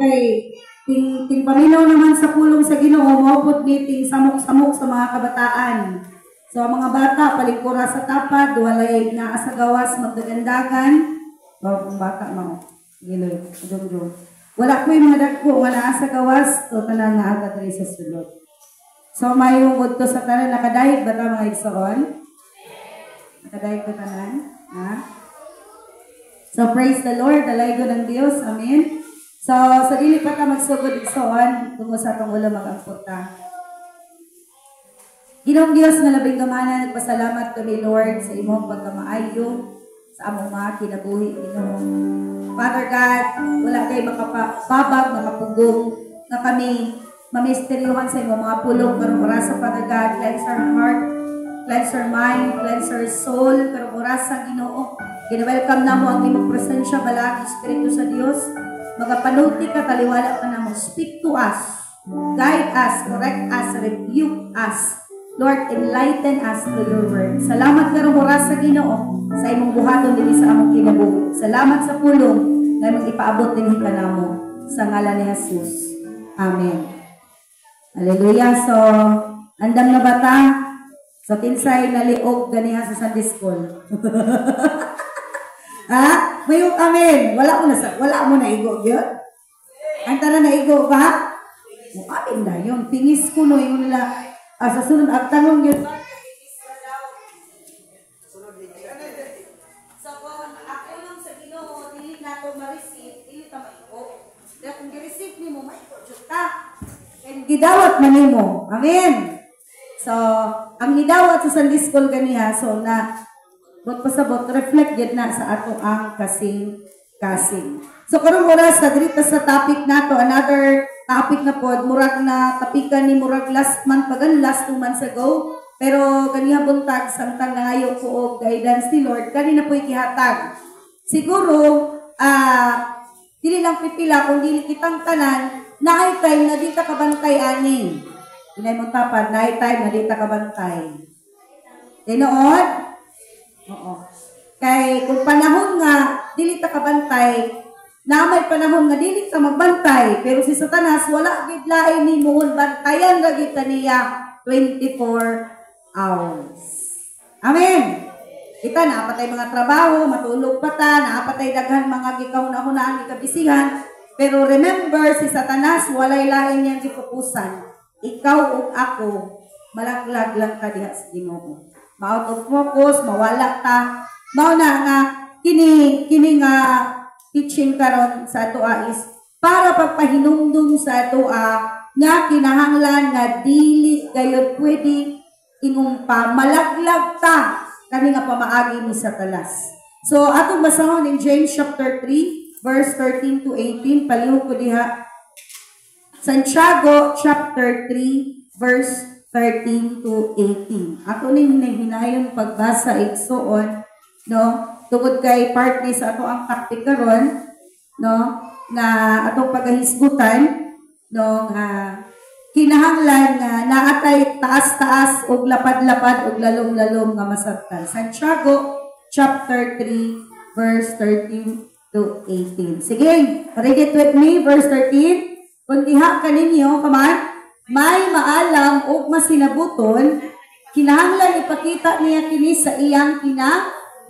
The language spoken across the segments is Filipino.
kay ting paminaw naman sa pulong sa Ginoo maupot ni ting samok-samok sa mga kabataan. So ang mga bata palingkura sa tapad, walay naa sa gawas magdagandagan. O kung bata mo, giloy, dum. Wala ko yung mga dagko nga naa sa gawas, o tanan na agad rin sa sulod. So may yung to sa tanan nakadahig ba ta mga igsoon? Nakadahig ko tanan, ha? So praise the Lord, dalaygo ng Dios, amen. So sa dili pa ta magsugod igsoon, tungo sa atong ulo mag-ampot ta. Ginoong Dios nga labing gamana, nagpasalamat kami Lord sa imong pagkamaayo sa among mga kinabuhi Ginoo. Father God, wala kay makapabag, makapugong na kami mamisteryohan sa imong mga pulong karong oras sa Father God. Cleanse our heart, cleanse our mind, cleanse our soul karong oras sa Ginoo. Gina-welcome na mo ang imong presensya, balag Espiritu sa Dios. Magapanulti ka, taliwala ka na mo. Speak to us, guide us, correct us, rebuke us. Lord, enlighten us to your word. Salamat karong oras sa Ginoo sa imong buhaton dinhi sa among kinabuhi. Salamat sa pulong na imong ipaabot dinhi kanamo sa ngalan ni Jesus. Amen. Hallelujah. So, andam na bata? So, kinsay naliog ganiha sa Sunday school. Ha? Mayong amen. Wala mo na igo yun? Ang tanan na igo ba? Amen na yun. Pingis ko no yung nila. Sa sunod, ang tanong yun. So, kung ako lang sa Ginoo, dili na ito ma-receive, dili ito ma-igo. Kaya kung i-receive ni mo, ma-igo ta. And gidawat man ni mo. Amen. So, ang gidawat sa Sunday School ganiha, so na, bot pasabot, reflect yun na sa ato ang kasing-kasing. So, karong oras, kadrita sa topic na to, another topic na pod, murag na tapikan ni murag last 2 months ago, pero ganiha buntag, samtang nangayo ko og guidance ni Lord, kanina po ikihatag. Siguro, dili lang pipila, kung dili kitang tanan, naay time na di ka kabantay aning. Inay mong tapad, naay time na di ka kabantay. Tinood? Oo. Kay kung panahon nga, dili ka kabantay, na may panahon nga dili ka magbantay, pero si Satanas wala gid lain ni mohon bantayan ra gid kaniya 24 hours. Amen. Kita naapatay mga trabaho, matulog pa ta, naapatay daghan mga gikahuna-hunaan gikabisihan, pero remember si Satanas walay lain niyang gipupusan. Ikaw ug ako malaglag lang ka diha sa Ginoo. Ma-out of focus, mawala ta. Mao na nga kini nga teaching karon sa atoa is para pagpahinumdum sa atoa nga kinahanglan nga dili gayud pwede ingumpa malaglag ta kani nga pamaagi ni Satanas. So atong basahon in James chapter 3 verse 13 to 18, palihog ko diha. Santiago chapter 3 verse 13 to 18. Ako ni hinayon pagbasa igsoon, no? Tungod kay part ni sa ato ang taktik karon, no, na atong pagahisgutan, no, kinahanglan nga naatay taas-taas og lapad-lapad og lalom-lalom nga masabtan. Santiago chapter 3 verse 13 to 18. Sige, read it with me, verse 13. Kung diha kaninyo, kaman, may maalam og masinabuton, kinahanglan ipakita niya kini sa iyang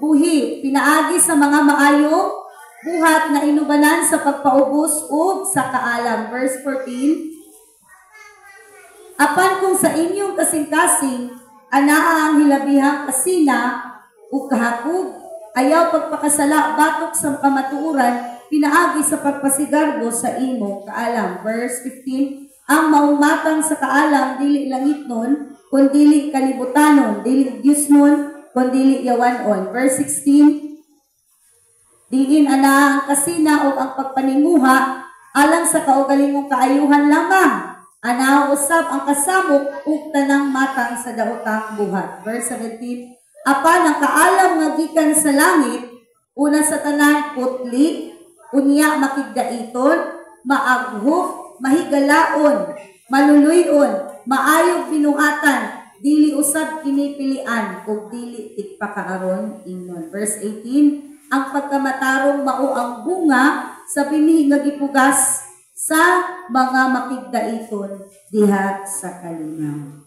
buhi, pinaagi sa mga maayo, buhat na inubanan sa pagpaubos ug sa kaalam. Verse 14, apan kung sa inyong kasing-kasing, anaa ang hilabihang kasina ug kahakog, ayaw pagpakasala batok sa kamatuoran, pinaagi sa pagpasigarbo sa imo kaalam. Verse 15, ang maumatang sa kaalam, dili langit nun, kundili kalibutanon, dili Diyos nun, kundili yawanon. Verse 16, diin ana ang kasina o ang pagpaninguha alang sa kaugalingong kaayuhan lamang. Ana usab ang kasamok ug tanang matang sa daotang buhat. Verse 17, apan ang kaalam nga gikan sa langit, una sa tanan putli, unya makigdaiton, maaghok, mahigalaon, maluluyon, maayog binuhatan, dili usab kinipilian ug dili tigpakaaron ingnon. Verse 18, ang pagkamatarong mao ang bunga sa binih nga gipugas sa mga makigdaiton diha sa kalinaw.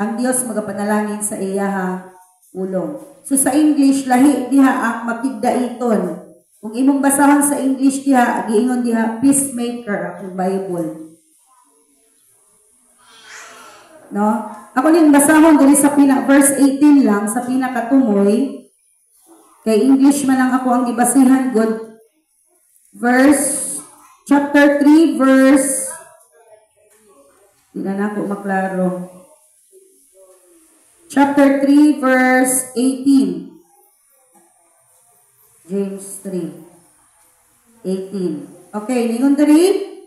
Ang Dios magapanalangin sa iyaha ulong. So sa English lahi diha ang makigdaiton. Kung imong basahan sa English diha, giingon diha peacemaker ang Bible. No? Ako din basahon diri sa verse 18 lang sa pinakatumoy. Kay English man lang ako ang gibasihan good. Chapter 3 verse di na ako maklaro. Chapter 3 verse 18. James 3:18. Okay, ningon diri,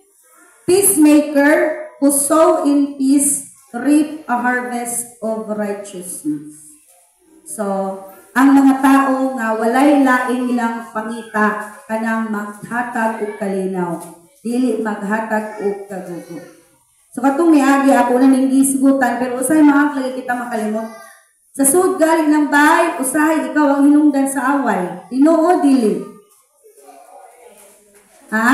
peacemaker who sow in peace reap a harvest of righteousness. So, ang mga tao nga walay laing ilang pangita kanang maghatag og kalinaw, dili maghatag og kagugo. So katong miagi ako na ning gisgutan pero usay lagi kita makalimot. Sa sud galing ng bahay, usahay ikaw ang hinungdan sa away. Tinuod dili. Ha?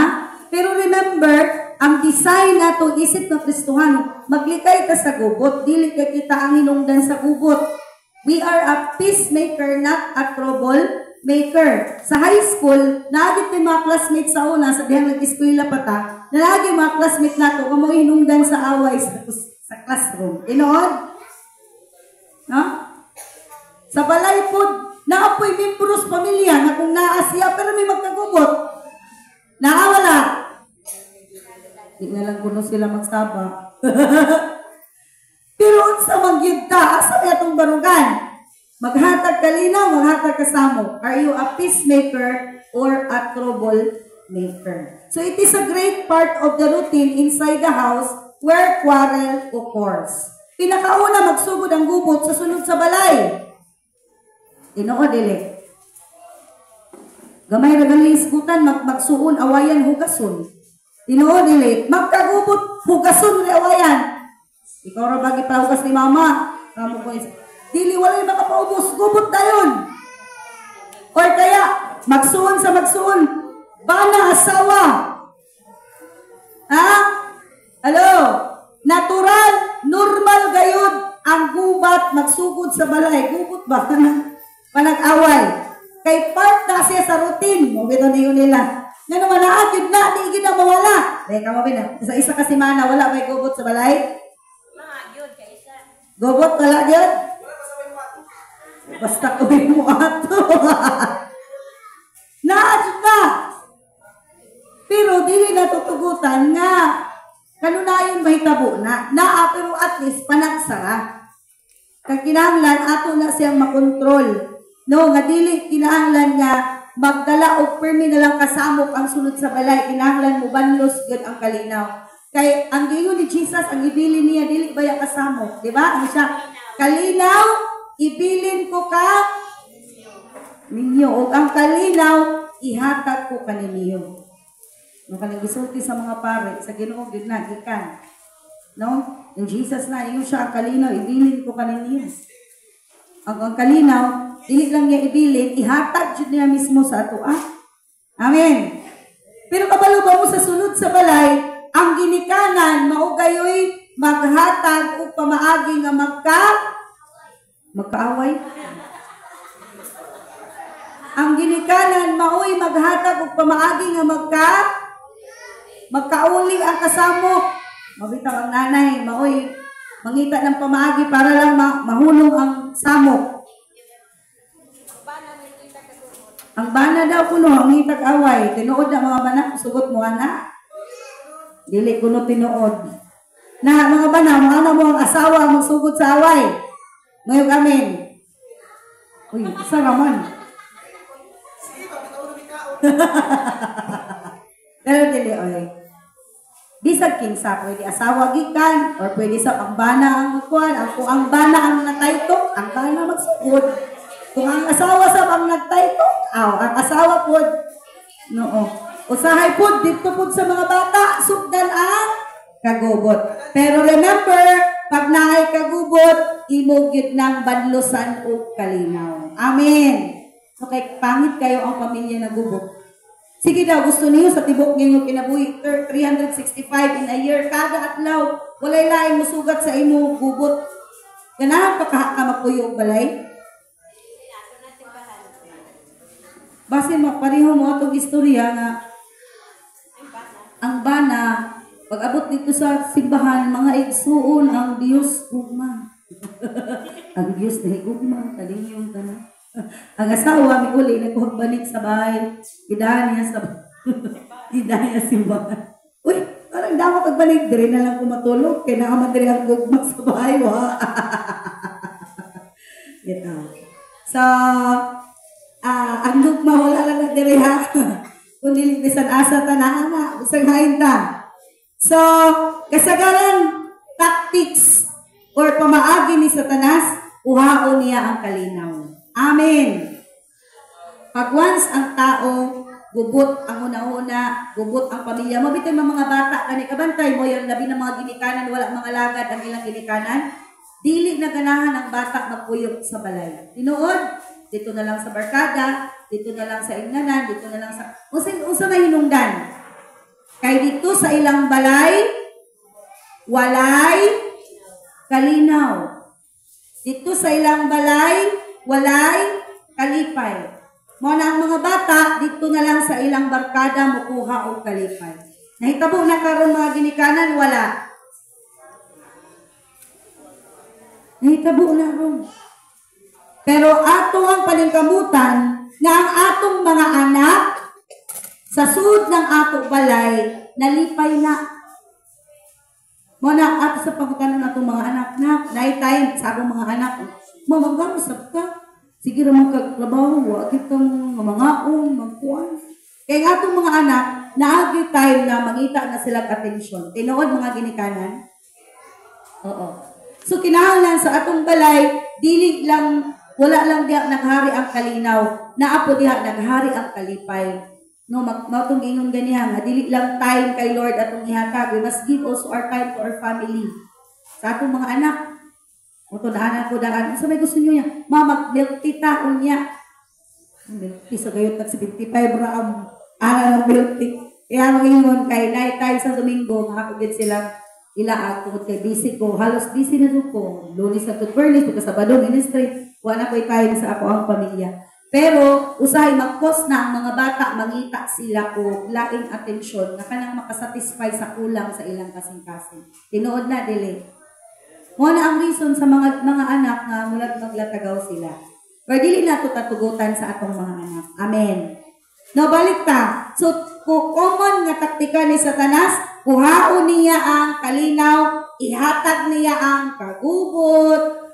Pero remember, ang design nato isip ng Kristohano, maglikay ka sa gubot, dili ka kita ang hinungdan sa gubot. We are a peacemaker, not a troublemaker. Sa high school, naagit yung mga classmates sa una, sa dihang nag-eskwela pa ta, naagit yung mga classmates nato, kung mga hinungdan sa away sa classroom. Inoon? No? Sa balay po, naapoy membros pamilya na kung naasya, pero may magkagubot. Naawala. Di na lang kuno sila magsaba. Pero unsa magyudta, asa atong barugan? Maghatag kalinaw, maghatag kasamo. Are you a peacemaker or a troublemaker? So it is a great part of the routine inside the house where quarrel occurs. Pinakauna magsugod ang gubot sa sunod sa balay. Tinoo dili. Gamay ra gali isgutan magsuon awayan hugason. Tinoo dili. Magkagubot hugason ri awayan. Ikaw ra bagi pahugas ni mama. Kamo ko dili walay makapaubos gubot dayon. Or kaya magsuon sa magsuon bana asawa. Ha? Hello. Natural, normal gayud ang gubat magsugod sa balay. Gubot ba? Panag-away. Kay part na siya sa routine. Mabito niyo nila. Nga naman naagid na, di na mawala. Dahil ka mabina. Isa kasi mana, wala may gubot sa balay? Mga ka isa. Gubot, wala yun? Basta kuhin mo ato. Naagid na. Pero dili na tutugutan nga. Kanunayon mahitabo na. Pero at least panagsara. Kakinahanglan ato na siyang makontrol. No, nga dili kinahanglan nga magdala og permi na lang kasamok ang sunod sa balay. Kinahanglan mo banlos gud ang kalinaw. Kay ang giingon ni Jesus, ang ibilin niya dili baya kasamok, di ba? Ano siya? Kalinaw, ibilin ko ka ninyo. Og ang kalinaw, ihatag ko kaninyo. No, kanang gisulti sa mga pare, sa Ginoo gid na gikan. No? Yung Jesus na, yung siya ang kalinaw, ibilin ko kaninyo. Ang kalinaw, dili lang niya ibilin, ihatag jud niya mismo sa ato. Amen. Pero kabalo ba mo sa sunod sa balay, ang ginikanan maugayoy maghatag og pamaagi nga magkaaway. Ang ginikanan maoy maghatag og pamaagi nga magkauli ang kasamo. Mabitaw ang nanay maoy mangita ng pamaagi para lang mahulong ang samok. Ang bana daw kuno, ang hitag away. Tinuod na mga bana, sugot mo ana. Dili kuno tinuod. Na mga bana, mga mo ang asawa magsugod sa away. Ngayon kami. Uy, isa naman. Pero dili, oy. Bisag kinsa, pwede asawa gikan, or pwede sa ang bana ang kuan, ang bana ang nataytok, ang bana magsugod. Kung ang asawa sa ang nagtaytok, ang asawa po, noo. Usahay po, dito po sa mga bata, sugdan ang kagubot. Pero remember, pag naay kagubot, imugit ng banlusan o kalinaw. Amen. So, kay pangit kayo ang pamilya na gubot. Sige daw, gusto niyo sa tibok niyo kinabuhi 365 in a year, kada adlaw, walay lain musugat sa imo gubot. Ganahan pa ka magpuyo og balay? Base mapareho mo atong istorya nga ang bana pag-abot dito sa simbahan, mga igsuon ang Dios gugma. Ang Dios na gugma, kalinyong tanan. Ang asawa, may uli, nagkuhagbalik sa bahay. Idahan niya sa idahan niya simbahan. Uy, parang dapat pagbalik, dire na lang kumatulog. Kaya nakamadiri ang gugma sa bahay. Ito. So, ang gugma, wala lang na dire ha. Kung nilipisan asa tanahan na, isang hain ta. So, kasagaran tactics or pamaagi ni Satanas, uhaon niya ang kalinaw. Amen. Pag once ang tao, gubot ang una-una, gubot ang pamilya mo, bitin mga bata, kani kabantay mo, yung labi ng mga ginikanan, wala mga lagad ang ilang ginikanan, dili na ganahan ang bata magpuyok sa balay. Tinuod, dito na lang sa barkada, dito na lang sa ingnanan, dito na lang sa... Usa na hinungdan. Kay dito sa ilang balay, walay kalinaw. Dito sa ilang balay, walay kalipay. Mo na ang mga bata, dito na lang sa ilang barkada mukuha o kalipay. Nahitabo na karon mga ginikanan, wala. Nahitabo na ron. Pero ato ang paningkamutan na ang atong mga anak sa sud ng ato balay, nalipay na. Muna, ato sa pagkakanan ng atong mga anak na, night-time sa atong mga anak, mamagkamusap ka. Sige naman kaglabaw, wakit kang mangaon, magkuhan. Kaya nga atong mga anak, naagi time na mangita na silang atensyon. Tinood mga ginikanan? Oo. So, kinahanglan sa atong balay, dili lang, wala lang diha naghari ang kalinaw, naapo diha naghari ang kalipay. No, matong ingon ganihan, nga dili lang time kay Lord atong ihatag. We must give also our time to our family. Sa atong mga anak, tunaan ko daan. Sa may gusto niyo niya, mama, milk tita, unya. Milk tea, sa gayot nag 75 raam. Ng milk tea. Kaya mag-ingon kay night time sa Domingo, makakagit silang ilaag tungkol kay busy ko. Halos busy na ko. Lunes na to Bernis, pagka Sabado, ministry. Wala ko time sa ako ang pamilya. Pero, usahay mag-post na ang mga bata, mangita sila o laing atensyon na kanang makasatisfy sa kulang sa ilang kasing-kasing. Tinuod na, dili. Muna ang reason sa mga anak nga mulat maglatagaw sila. Or dili na ito tatugutan sa atong mga anak. Amen. No, balik ta. So, common nga taktika ni Satanas, kuhaon niya ang kalinaw, ihatag niya ang kagubot,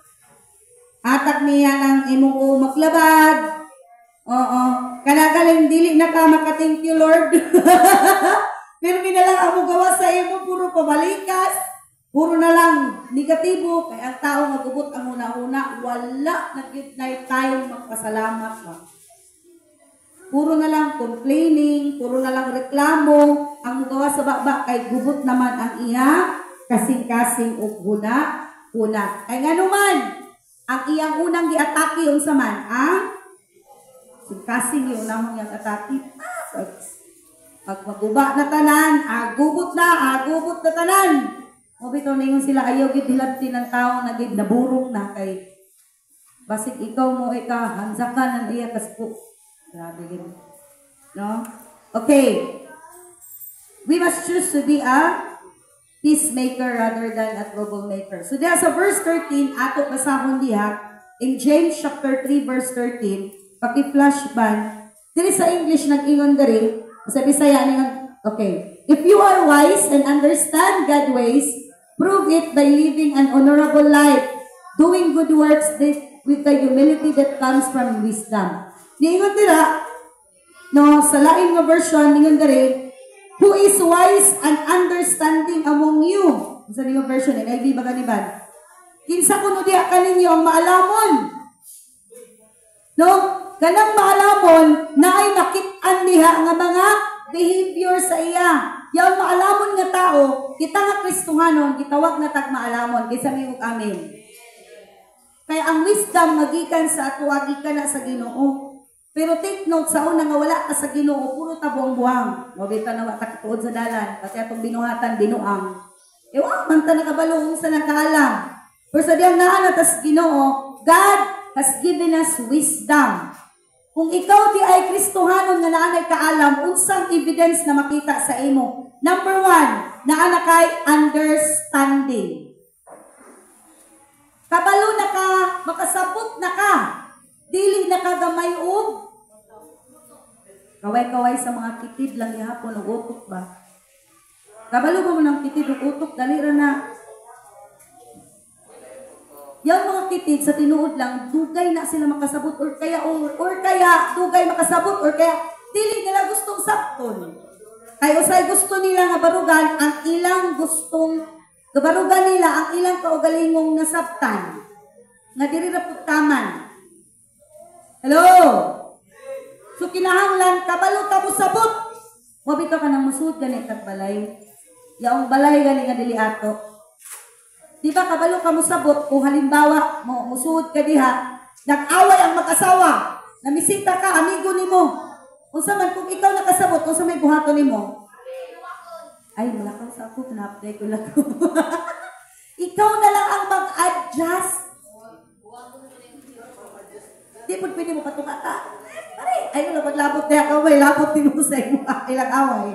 hatag niya ng imong maklabad. Oo. Kanagaling dili na ka maka-thank you, Lord. Pero minalang ang gawa sa imo, puro pabalikas. Puro na lang negatibo. Kaya ang tao magubot ang una-una, wala nag-night time magpasalamat ba. Puro na lang complaining, puro na lang reklamo. Ang gawa sa bakbak kay gubot naman ang iya, kasing-kasing o huna. Kaya nga naman, ang iyang unang giatake yung saman, kasing yung unang yung atake. Pag maguba na tanan, agubot na tanan. O bitaw na yung sila ayaw gid hilabti ng tao na gid naburong na kay basig ikaw mo hansakan ng iya kaspo. Grabe gid. No? Okay. We must choose to be a peacemaker rather than a troublemaker. So there's a verse 13 ato basahon diha in James chapter 3 verse 13. Paki-flash ban. Dili sa English nag-ingon diri, sa Bisaya ningon, okay. If you are wise and understand God's ways, prove it by living an honorable life, doing good works with the humility that comes from wisdom. Ningon dira, no, sa lain nga version ningon diri, who is wise and understanding among you? Sa ningon version, NIV ba ganiban? Kinsa kuno diha kaninyo ang maalamon? No? Kanang maalamon na ay nakit-an niya nga mga behavior sa iya. Yung maalamon nga tao, kita nga Kristohanon, gitawag na tag maalamon, kaysa miyong amin. Kaya ang wisdom magikan sa ato, gikan na sa Ginoo. Pero take note, sa una nga wala ka sa Ginoo, puro tabuang-buang. Mabita na matakatuod sa dalan, kasi atong binuhatan, binuang. Ewa, manta nakabalong sa nakaalam. Pero sa diyang naan tas Ginoo, God has given us wisdom. Kung ikaw di ay Kristohanon nga naanay kaalam, unsang evidence na makita sa imo? Number 1, naana kay understanding. Kabalo na ka, makasabot na ka. Dili na kagamay og kaway-kaway sa mga kitid lang gihapon og utok ba. Kabalo mo ng kitid og utok dali ra na. Yang mga kitid sa tinuod lang dugay na sila makasabot or kaya dugay makasabot or kaya dili nila gustong sakton. Kay usay gusto nila nga barugan ang ilang gustong gabarugan nila ang ilang kaugalingong nasabtan. Nga diri ra pugtaman. Hello? So kinahanglan kabalo ka mo sabot. Mabito ka nang musud gani kag balay. Yaong balay gani nga dili ato. Di ba kabalo ka mo sabot kung halimbawa mo musud ka diha, nag-away ang mag-asawa. Namisita ka amigo nimo. Unsa man kung ikaw nakasabot unsa may buhaton nimo? Ay, malakaw sa ako na-apply ko lang. Ikaw na lang ang mag-adjust. Di po pwede mo patunga ka. Ay, labot-labot na ako. May labot din mo sa ilang away.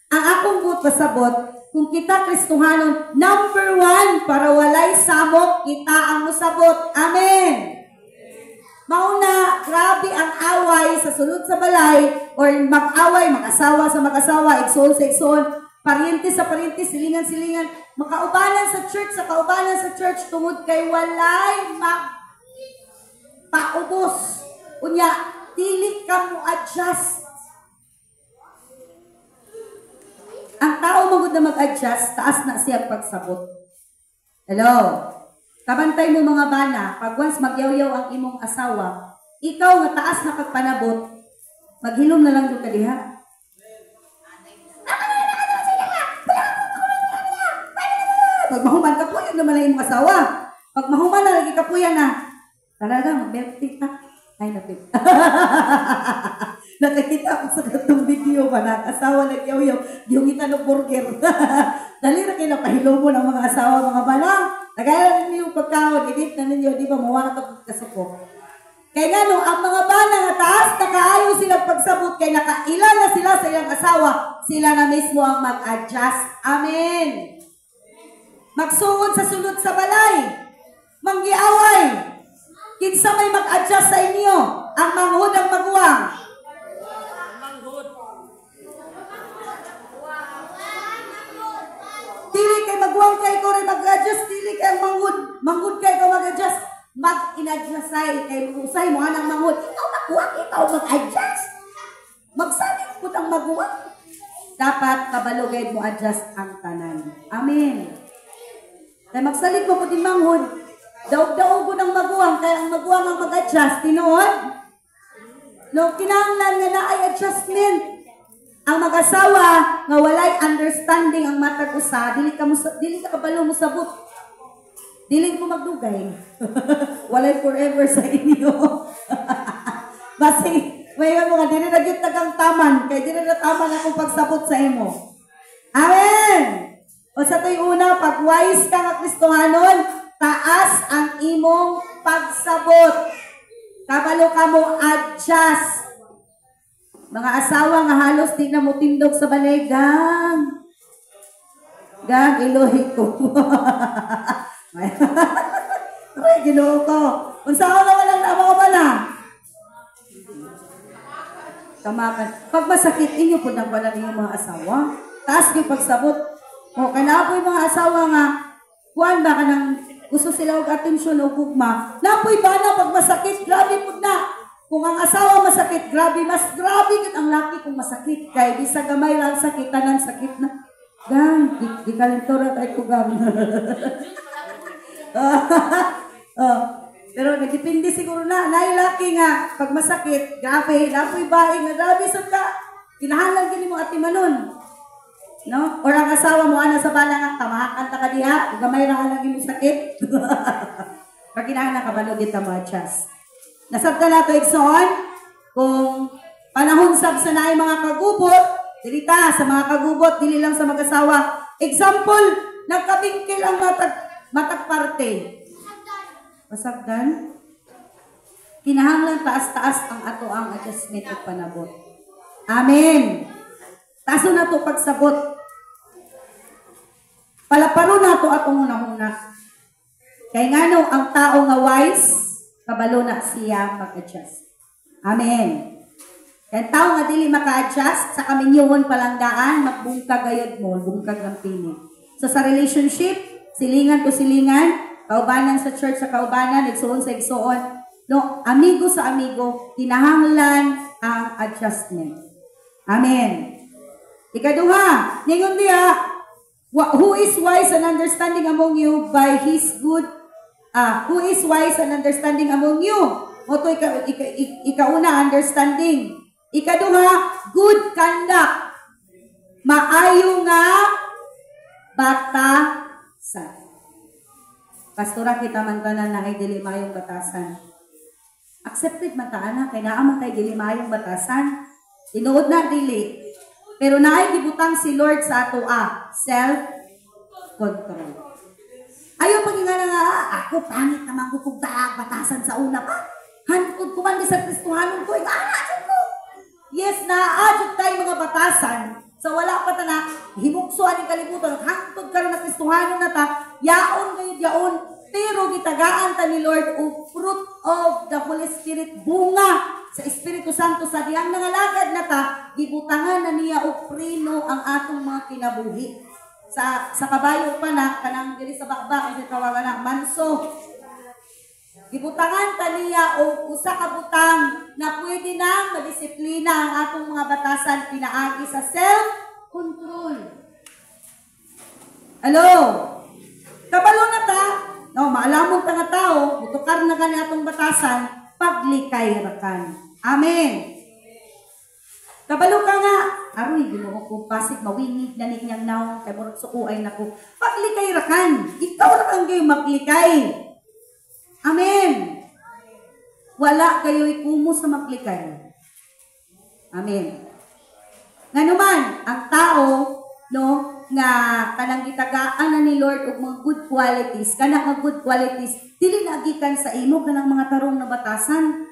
Ang akong buot pasabot, kung kita Kristohanon, number 1, para walay samok, kita ang musabot. Amen. Mauna, grabe ang away sa sulod sa balay, or mag-away, mag-asawa sa mag-asawa, igsoon sa igsoon, pariente sa pariente, silingan-silingan, makaubanan sa church, tungod kay walay paubos. Unya, dili ka mo adjust. Ang tao magud na mag-adjust, taas na siya pagsabot. Hello? Kabantay mo mga bana, pag once magyaw-yaw ang imong asawa, ikaw nga taas na pagpanabot, maghilom na lang doon ka diha. Pag mahuman ka po, yun naman ang imong asawa. Pag mahuman na, lagi ka po yan na. Talaga, mag-birthday ka. Ay, napit. Nakakita ako sa katong video ba na asawa nagyaw-yaw, yung itanong burger. Dali na kayo napahilo mo ng mga asawa, mga balang. Nagaya rin yung pagkaon, edit na ninyo, di ba, mawala ka kasupok. Kaya nga no, ang mga bana nga taas, nakaayo silang pagsabot, kaya nakailan na sila sa ilang asawa, sila na mismo ang mag-adjust. Amen. Magsuod sa sunod sa balay. Manggiaway. Kinsa may mag-adjust sa inyo? Ang manghud ang maguwang. Dili kay maguwang kay ko rin mag-adjust. Dili kay manghud. Manghud kay ko mag-adjust. Mag-in-adjust kay usay mo anang manghud. Ikaw maguwang, ikaw mag-adjust. Magsabi ko ang maguwang. Dapat kabalugay mo adjust ang tanan. Amen. Kaya magsalig mo po din manghud. Daog-daog ko ng maguwang, kaya ang maguwang ang mag-adjust, tinood? No, kinahanglan nga na ay adjustment. Ang mag-asawa nga walay understanding ang matag usa, dili ka kabalo mo sabot. Dili mo magdugay. Walay forever sa inyo. Basi, mayon mo nga dili na gyud tagang taman, kay dili na taman akong pagsabot sa imo. Amen. O sa to'y una, pag wise ka nga Kristohanon, taas ang imong pagsabot. Kabalo ka mo adjust. Mga asawa nga halos di na mo tindog sa balay, gang. Gang, ilohi ko. Ay, ginoo ko. Kung saan na walang mga bala. Kamakan. Pag masakit, inyo po nang bala niyo mga asawa. Taas yung pagsabot. O, kaya po yung mga asawa nga, kuhan ba ka ng gusto sila og atensyon o gugma. Napoy ba na pag masakit, grabe po na. Kung ang asawa masakit, grabe, mas grabe kat ang laki kung masakit. Kaya di sa gamay lang sakit, tanan sakit na. Gang, di kalentora tayo ko gang. Pero nagdipindi siguro na, nailaki nga, pag masakit, grabe, napoy baing, grabe sa ka. Kinahalang gini mo ati manon. No? Or ang asawa mo, ana sa bala nga, tamahakan ta ka diha, gamay ra lang imong sakit. Pag kinahanglan ka balog kita mo adjust. Nasabta na to, Ikson? kung panahon sab sa naay mga kagubot, dilita sa mga kagubot, dili lang sa mag-asawa. Example, nagkabingkil ang matag parte. Masagdan? Kinahanglan taas-taas ang ato ang adjustment at panabot. Amen. Taso na to pagsabot. Palaparo na to atong una-una. Kaya nga no, ang tao nga wise, kabalo na siya mag-adjust. Amen. Kaya tao nga dili maka-adjust, sa kaminyuhon palangdaan, magbungkag gayod mo, bungkag ng pini. So sa relationship, silingan to silingan, kaubanan sa church sa kaubanan, igsuon sa igsuon. No, amigo sa amigo, kinahanglan ang adjustment. Amen. Ikaduha, ningon diha, who is wise and understanding among you by his good, who is wise and understanding among you? Oto ikauna, understanding. Ikaduha, good conduct. Maayo nga batasan. Pastora kita man tanan na ay dili maayong batasan. Accepted man ta ana kay naa man tay dili maayong batasan. Tinuod na dili. Pero naay gibutang si Lord sa ato self-control. Ayaw pagingana nga, ako pangit naman ko kung batasan sa una pa. Hankod ko man sa Kristohanon ko, ko. Yes, naadyo tayo mga batasan. So wala pa ta na, himuksuan ni kalibutan, hangtod ka rin na Kristohanon na ta, yaon ngayon yaon, pero gitagaan ta ni Lord o fruit of the Holy Spirit, bunga sa Espiritu Santo sa diyang nangalagad na ta, gibutangan na niya o prino ang atong mga kinabuhi. Sa kabayo pa na, kanang dili sa bakbak, kasi tawagan na, manso. Gibutangan ta niya o usa ka butang na pwede nang madisiplina ang atong mga batasan pinaagi sa self-control. Hello? Kabalo na ta, no, maalamon ta nga tao, mutukar na gani atong batasan, paglikay rakan. Amen. Kabalo ka nga, aroy, Ginoo ko, pasig mawingig na ninyang naong, kay murag sukuay na ko. Paglikay rakan, ikaw rakan kayo maglikay. Amen. Wala kayo ikumo sa maglikay. Amen. Nga naman, ang tao, no, nga kanang gitagaan na ni Lord og mga good qualities, kanang mga good qualities, dili na gikan sa imo kanang mga tarong na batasan,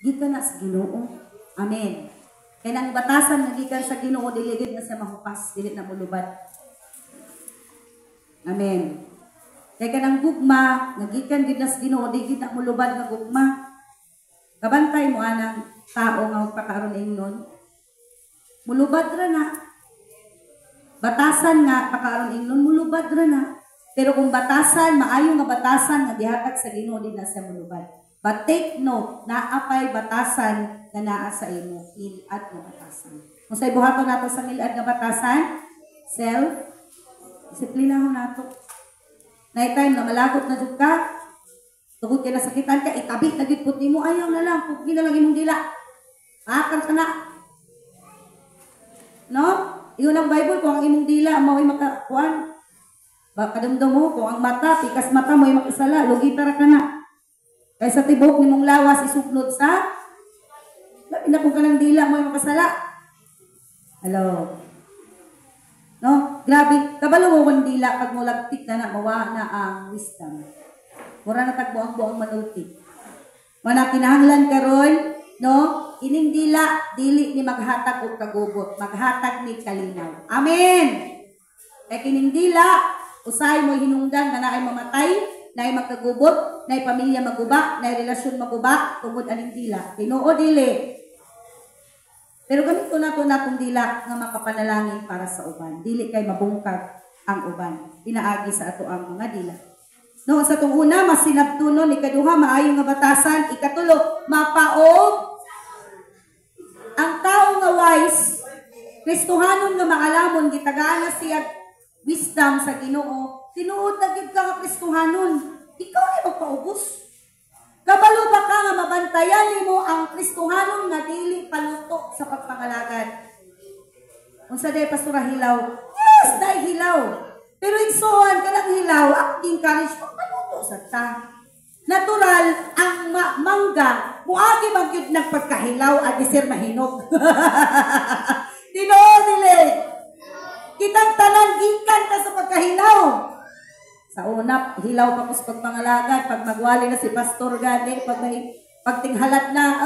gikan na sa Ginoo. Amen. Kaya nang batasan na gikan sa Ginoo, dili gid na sa mahupas, dili na mulubad. Amen. Kaya kanang gugma, nagikan gid na sa Ginoo, di gid na mulubad nga gugma. Kabantay mo anang tao nga pagkakaroon ingnon. Mulubad ra na. Batasan nga pagkakaroon ingnon, mulubad ra na. Pero kung batasan, maayo nga batasan nga gihatag sa Ginoo, di na siya mulubad. But take note, naapay batasan na naa sa imo, ilad nga batasan. Kung sa'y buhaton nato sa ilad nga batasan, disiplina ho nato. Night time na malagot na jud ka, tugod ka na sakitan ka, itabi na gipot nimo, ayaw na lang, pugi na lang imong dila. Akan ka na. No? Iyon ang Bible, kung ang imong dila, mao'y makakuan. Kadamdam mo, kung ang mata, pikas mata, mao'y makasala, lugi tara ka na. Kaya sa tibok ni mong lawas, isuplod sa, labi na kung ka ng dila, mao'y makasala. Hello? No? Grabe, kabalo mo kung dila, pag mo lagtik na mawa na ang wisdom. Mura na tagbo ang buong manultik. Mana kinahanglan karon, no? Ining dila, dili ni maghatag og kagubot, maghatag ni kalinaw. Amen. Kay kining dila, usay mo hinungdan na naay mamatay, naay magkagubot, naay pamilya maguba, naay relasyon maguba, tungod aning dila. Tinuod dili. Pero gamit ko na ito natong dila nga makapanalangin para sa uban. Dili kay mabungkag ang uban. Pinaagi sa ato ang mga dila. No, sa itong una, mas sinabtunon. Ikaduha, maayong nga batasan. Ikatulo, mapaog. Ang tao nga wise, Kristohanon nga makalamon, gitagaan na siya wisdom sa Ginoo. Tinuod na gid ka nga Kristohanon. Ikaw ay magpaubos. Kabalo ba ka nga mabantayan nimo ang Kristohanon nga dili paluto sa pagpangalagad? Unsa day pastora hilaw? Yes, day hilaw. Pero igsoon ka lang hilaw, ang encourage mo paluto sa ta. natural ang mangga muagi man gyud nagpagkahilaw at isir mahinog. Tinuod dili. Kitang tanan gikan ta sa pagkahilaw. Sa una, hilaw pa ko sa pagpangalagan, pag magwali na si Pastor gani, pag tinghalat na,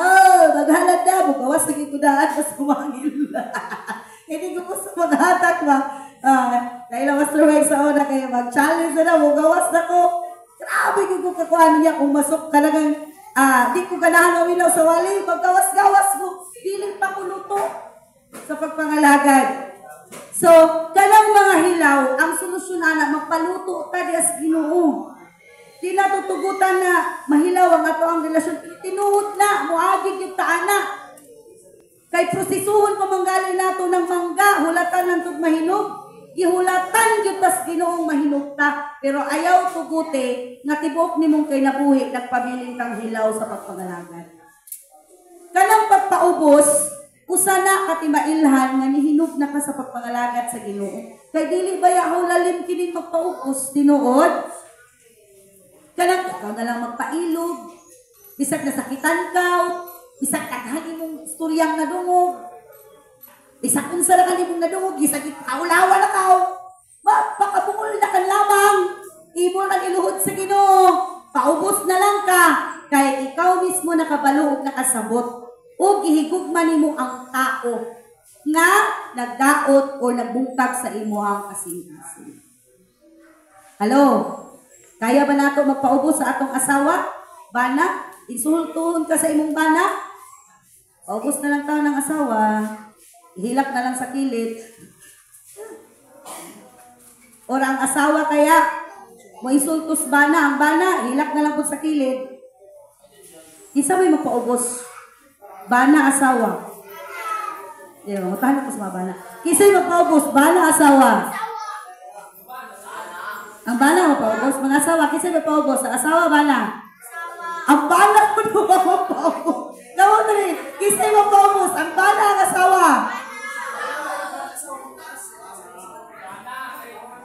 maghalat na, bugawas na kikudaan, mas kumangil. Hindi ko po sa maghatak ba? Dahil ang Pastor Mike sa una, kaya mag-challenge na, bugawas na ko. Grabe ko kakuhaan niya kung masok talagang, di ko ganahan umilaw sa wali, paggawas-gawas mo, piling pa ko luto sa pagpangalagan. So, kalang mga hilaw, ang solusyon na magpaluto ta dias Ginoo. Di na tutugutan na mahilaw ang ato ang relasyon. Tinuod na, muagig yung taana. Kay prosisuhon pa manggali nato ng mangga, hulatan ng tug mahinog. Ihulatan yung tas Ginoong mahinog ta. Pero ayaw tuguti, nga tibok ni mong kay nabuhi, nagpabiling kang hilaw sa pagpangalagan. Kanang pagpaubos, usana katimailhan nga nihinog na ka sa pagpangalagat sa Ginoo. Kay dili baya ho lalim kining magpaupos tinuod. Kanang ikaw na lang magpailog. Bisag nasakitan ka, bisag daghan imong istoryang nadungog. Bisag unsa ra kanimong nadungog, bisag kaulawa na ka. Pakabungol na kan lamang. Ibol ang iluhod sa Ginoo. Paubos na lang ka kay ikaw mismo nakabalo ug nakasabot. O gihigugman nimo ang tao nga nagdaot o nagbungkag sa imo ang kasing-kasing. Hello? Kaya ba nato magpaubos sa atong asawa? Bana? Insultuhon ka sa imong bana? Paubos na lang tayo ng asawa. Ihilak na lang sa kilid. O ang asawa kaya mo insultos bana. Ang bana, ihilak na lang po sa kilid. Isa may magpaubos. Bana asawa. Diba, matahan ko sa mga bana. Kisa'y magpaubos, bana asawa. Ang bana magpaubos, mga asawa, kisa'y magpaubos, ang asawa, bana. Ang bana ko na magpaubos. Gawin na rin, kisa'y magpaubos, ang bana ang asawa.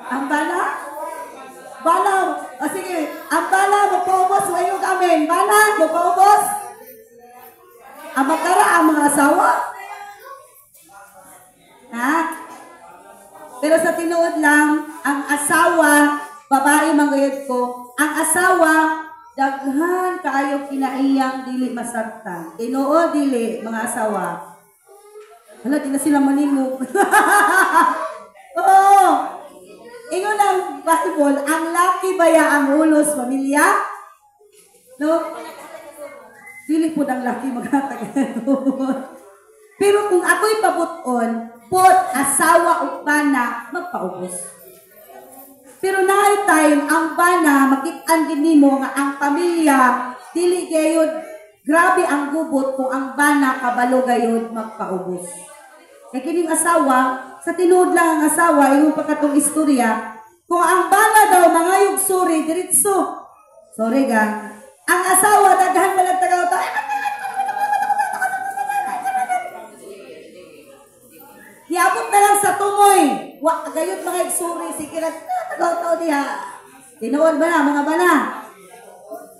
Ang bana? Bana, sige, ang bana magpaubos, wayong amin. Bana, magpaubos. Ang magkara ang mga asawa. Ha? Pero sa tinuod lang, ang asawa, babae manggayod ko, ang asawa, daghan kaayo kinaiyang dili masaktan. Tinuod dili, mga asawa. Hala, di na sila maningog. Oo. Ingon ang Bible, ang laki baya ang ulos, pamilya? No? Dili po ng laki maghatag. Pero kung ako'y pabuton, pot, asawa o bana, magpaubos. Pero naay time, ang bana, makit-an din mo nga ang pamilya, dili gayod, grabe ang gubot kung ang bana, kabalo gayod, magpaubos. Kaya kining asawa, sa tinuod lang ang asawa, yung pagkatong istorya, kung ang bana daw, mga yugsuri, diritso. Sorry ga. Ang asawa, daghan palang tagaw to. Niabot na lang sa tumoy. Gayot mga igsuri, sige na, tagaw to diha. Tinuod ba na, mga bana?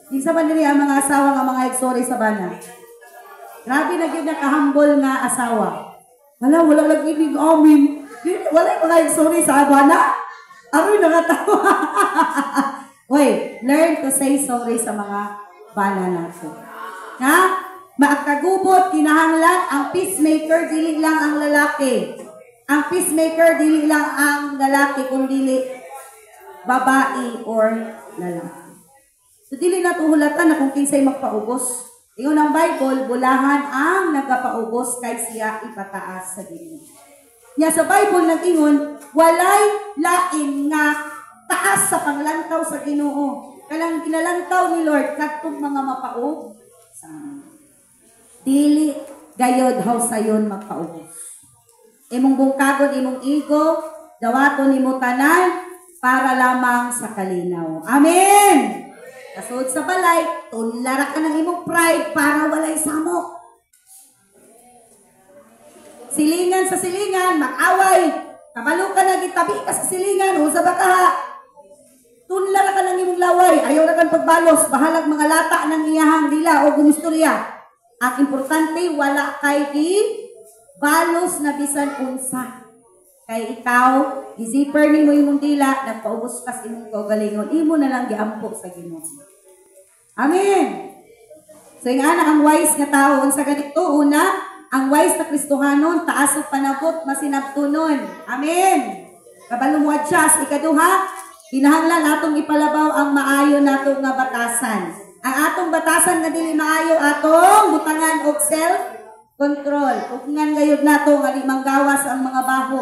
Isa ba nila ang mga asawa nga mga igsuri sa bana? Grabe na yun nakahambol nga asawa. Wala lang ibig amin. Wala yung mga igsuri sa bana. Aroy nakatawa. Hoy, learn to say sorry sa mga bana natin. Ha? Maakagubot, kinahanglan, ang peacemaker, dili lang ang lalaki. Ang peacemaker, dili lang ang lalaki, kundi babae or lalaki. So, dili na tuhulatan na kung kinsay magpaubos. Ingon ang Bible, bulahan ang nagapaubos kay siya ipataas sa Ginoo. Nya sa Bible nag-ingon, walay lain nga taas sa panglantaw sa Ginoo. Kalang ginalantaw ni Lord kadtong mga mapaog sa dili gayod haw sayon magpaubos. Imong bungkagon imong ego, dawaton nimo tanan para lamang sa kalinaw. Amen. Kasud sa balay, tunlara ka ng imong pride para walay samok. Silingan sa silingan, mag-away. Kabalo ka na gitabi ka sa silingan, usa ba ka? Tunla na ka ng imong laway, ayaw na kang pagbalos, bahalag mga lata ng iyahang dila o gumistorya. Ang importante, wala kay di balos na bisan unsa. Kay ikaw, i-zipper ni mo imong dila, nagpaubos ka sa imong kaugalingon, imo na lang giampo sa Ginoo. Amen! So yung anak, ang wise nga tao, unsa ganito, una, ang wise na Kristohanon, taas o panabot, masinabtunon. Amen! Kabalo mo adjust. Ikaduha, kinahanglan atong ipalabaw ang maayo natong nga batasan. Ang atong batasan nga dili maayo atong butangan og self-control. Ug ngan gayud nato nga di manggawas ang mga baho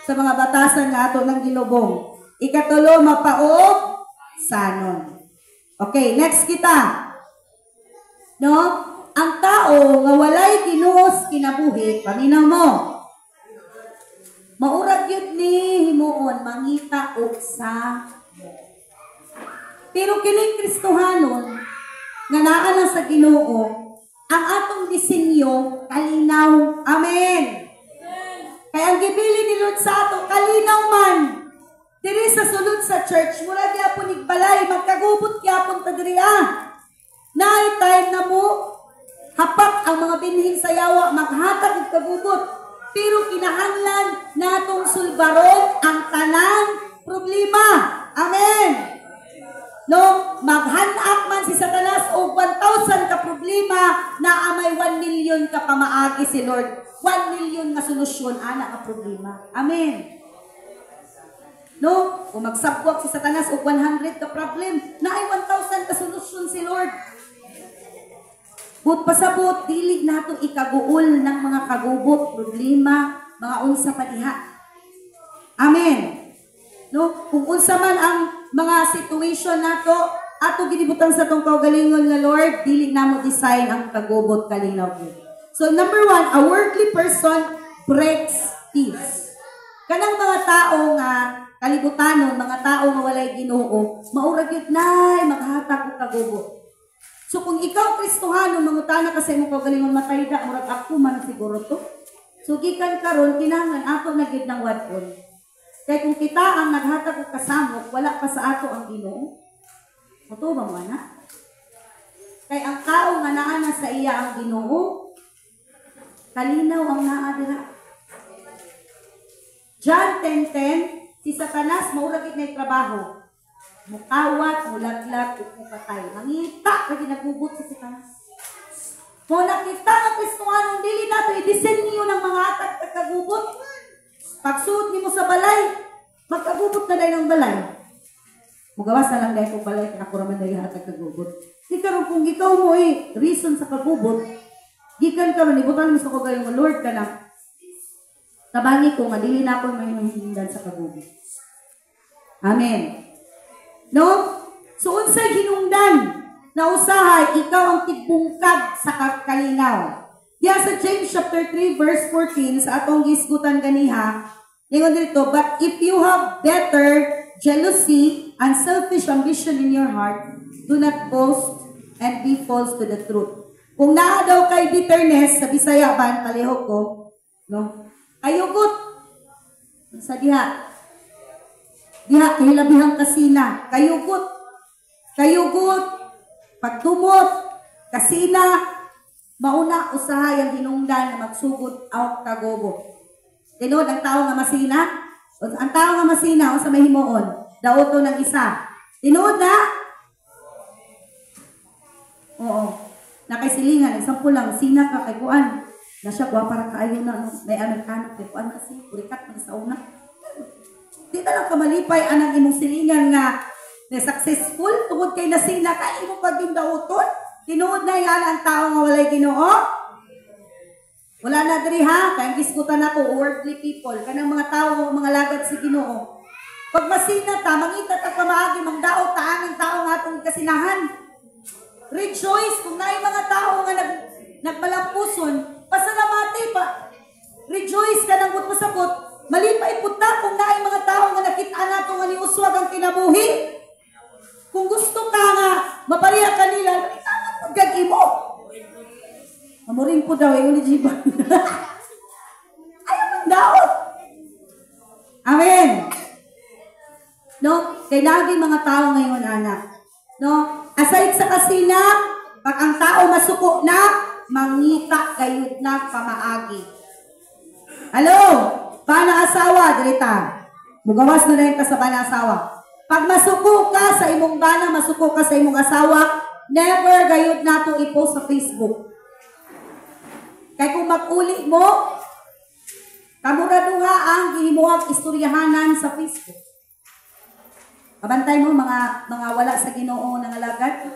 sa mga batasan nga ato nang gilubong. Ikatulo, mapaog sanon. Okay, next kita. No? Ang tao nga walay Ginoo kinabuhi, paminaw mo. Maurag yun ni himuon, mangita o sa. Pero kining Kristohanon, nga naa na sa Ginoo, ang atong disenyo, kalinaw. Amen. Kaya ang gibili ni Lord sa ato, kalinaw man. Diri sa sulod sa church, mula gyapon igbalay, magkagubot gyapon ta diri Naay time na mo, hapak ang mga binhing sa yawa, maghatag og kagubot. Pero kinahanglan natong sulbaron ang tanang problema. Amen. No, maghanak man si Satanas og 1,000 ka problema na amay 1 million ka pamaagi si Lord. 1 million nga solusyon ana ka problema. Amen. No, kung magsabwag si Satanas og 100 ka problem, naay 1,000 ka solusyon si Lord. But pasabot, dili nato ikaguol ng mga kagubot, problema, mga unsa pa diha. Amen. No, kung unsa man ang mga situation nato, ato ginibutan sa tong kaugalingon nga Lord, dili namo design ang kagubot kalinaw. So number 1, a worldly person breaks peace. Kanang mga tao nga kalibutanon, mga tao nga walay Ginoo, maurag yun nay maghatag og kagubot. So kung ikaw Kristohano, mangutana ka sa imong kaugalingon, matayda murag ako man siguro to. So gikan karon kinahanglan ato na gid ng wadon. Kaya kung kita ang naghatag og kasamok, wala pa sa ato ang Ginoo. Moto ba mo ana? Kay ang tao nga naa na sa iya ang Ginoo, kalinaw ang naa dira. John 10:10, si Satanas maurag gid nay trabaho. Mukawat, mulaglag, ug mukatay. Mangita kay nagubot si Satanas. Kung nakita ng Kristohanon, dili nato i-disenyo ng mga atag at kagubot. Pagsuot nimo sa balay, magkagubot na dahil ng balay. Mugawas na lang dahil kong balay, ako raman dahil atag kagubot. Di karon kung ikaw mo reason sa kagubot, gikan karon ibutan mo sa kagaling mo, Lord ka na. Tabangi ko, madili na ako may mahindan sa kagubot. Amen. No? So, unsay hinungdan na usahay, ikaw ang tigbungkag sa kalinaw. Diya sa James chapter 3 verse 14 sa atong gisgutan ganiha, ningon dito, but if you have better jealousy and selfish ambition in your heart, do not boast and be false to the truth. Kung naa daw kay bitterness sa Bisaya ban palihog ko, no? Ayugot sa diha. Diha kahilabihang kasina, kayugot, pagtumot, kasina, mauna usahay ang hinungdan na magsugod ang kagobo. Tinod ang tao nga masina, ang tao nga masina o sa may himuon, daoto ng isa. Tinod na? Oo. Nakaisilingan, example lang, sina ka kay kuan. Na siya kuha para kaayo na, no? May Amerikano, kay kuan kasi, kurikat, mag-sauna. Di na lang kamalipay anang imong silingan nga na successful tungod kay nasina ka imong pagdindauton. Tinuod na yan ang tao nga walay Ginoo. Wala na diri ha, kaya giskutan ako worldly people, kanang mga tao mga lagad sa Ginoo. Pag masina ta, mangita ta pamaagi, mangdaot ta ang tao nga atong kasinahan. Rejoice kung naay mga tao nga nagmalampuson, pasalamati pa. Rejoice ka nang pasabot. Malipay puta kung naay mga tao nga nakita nato nga niuswag ang kinabuhi. Kung gusto ka nga mapariya kanila, pagkag imo. Mamuring po daw yung lijiban. Ayaw mang daot. Amen. No? Kay lagi mga tao ngayon, anak. No? Aside sa kasina, pag ang tao masuko na, mangita kayod na pamaagi. Hello? Bana-asawa, dirita. Mugawas na rin ka sa bana-asawa. Pag masuko ka sa imong bana, masuko ka sa imong asawa, never gayud na to i-post sa Facebook. Kaya kung mag-uli mo, kamuraduha ang gihimuhang istoryahanan sa Facebook. Kabantay mo mga wala sa Ginoo ng alagad.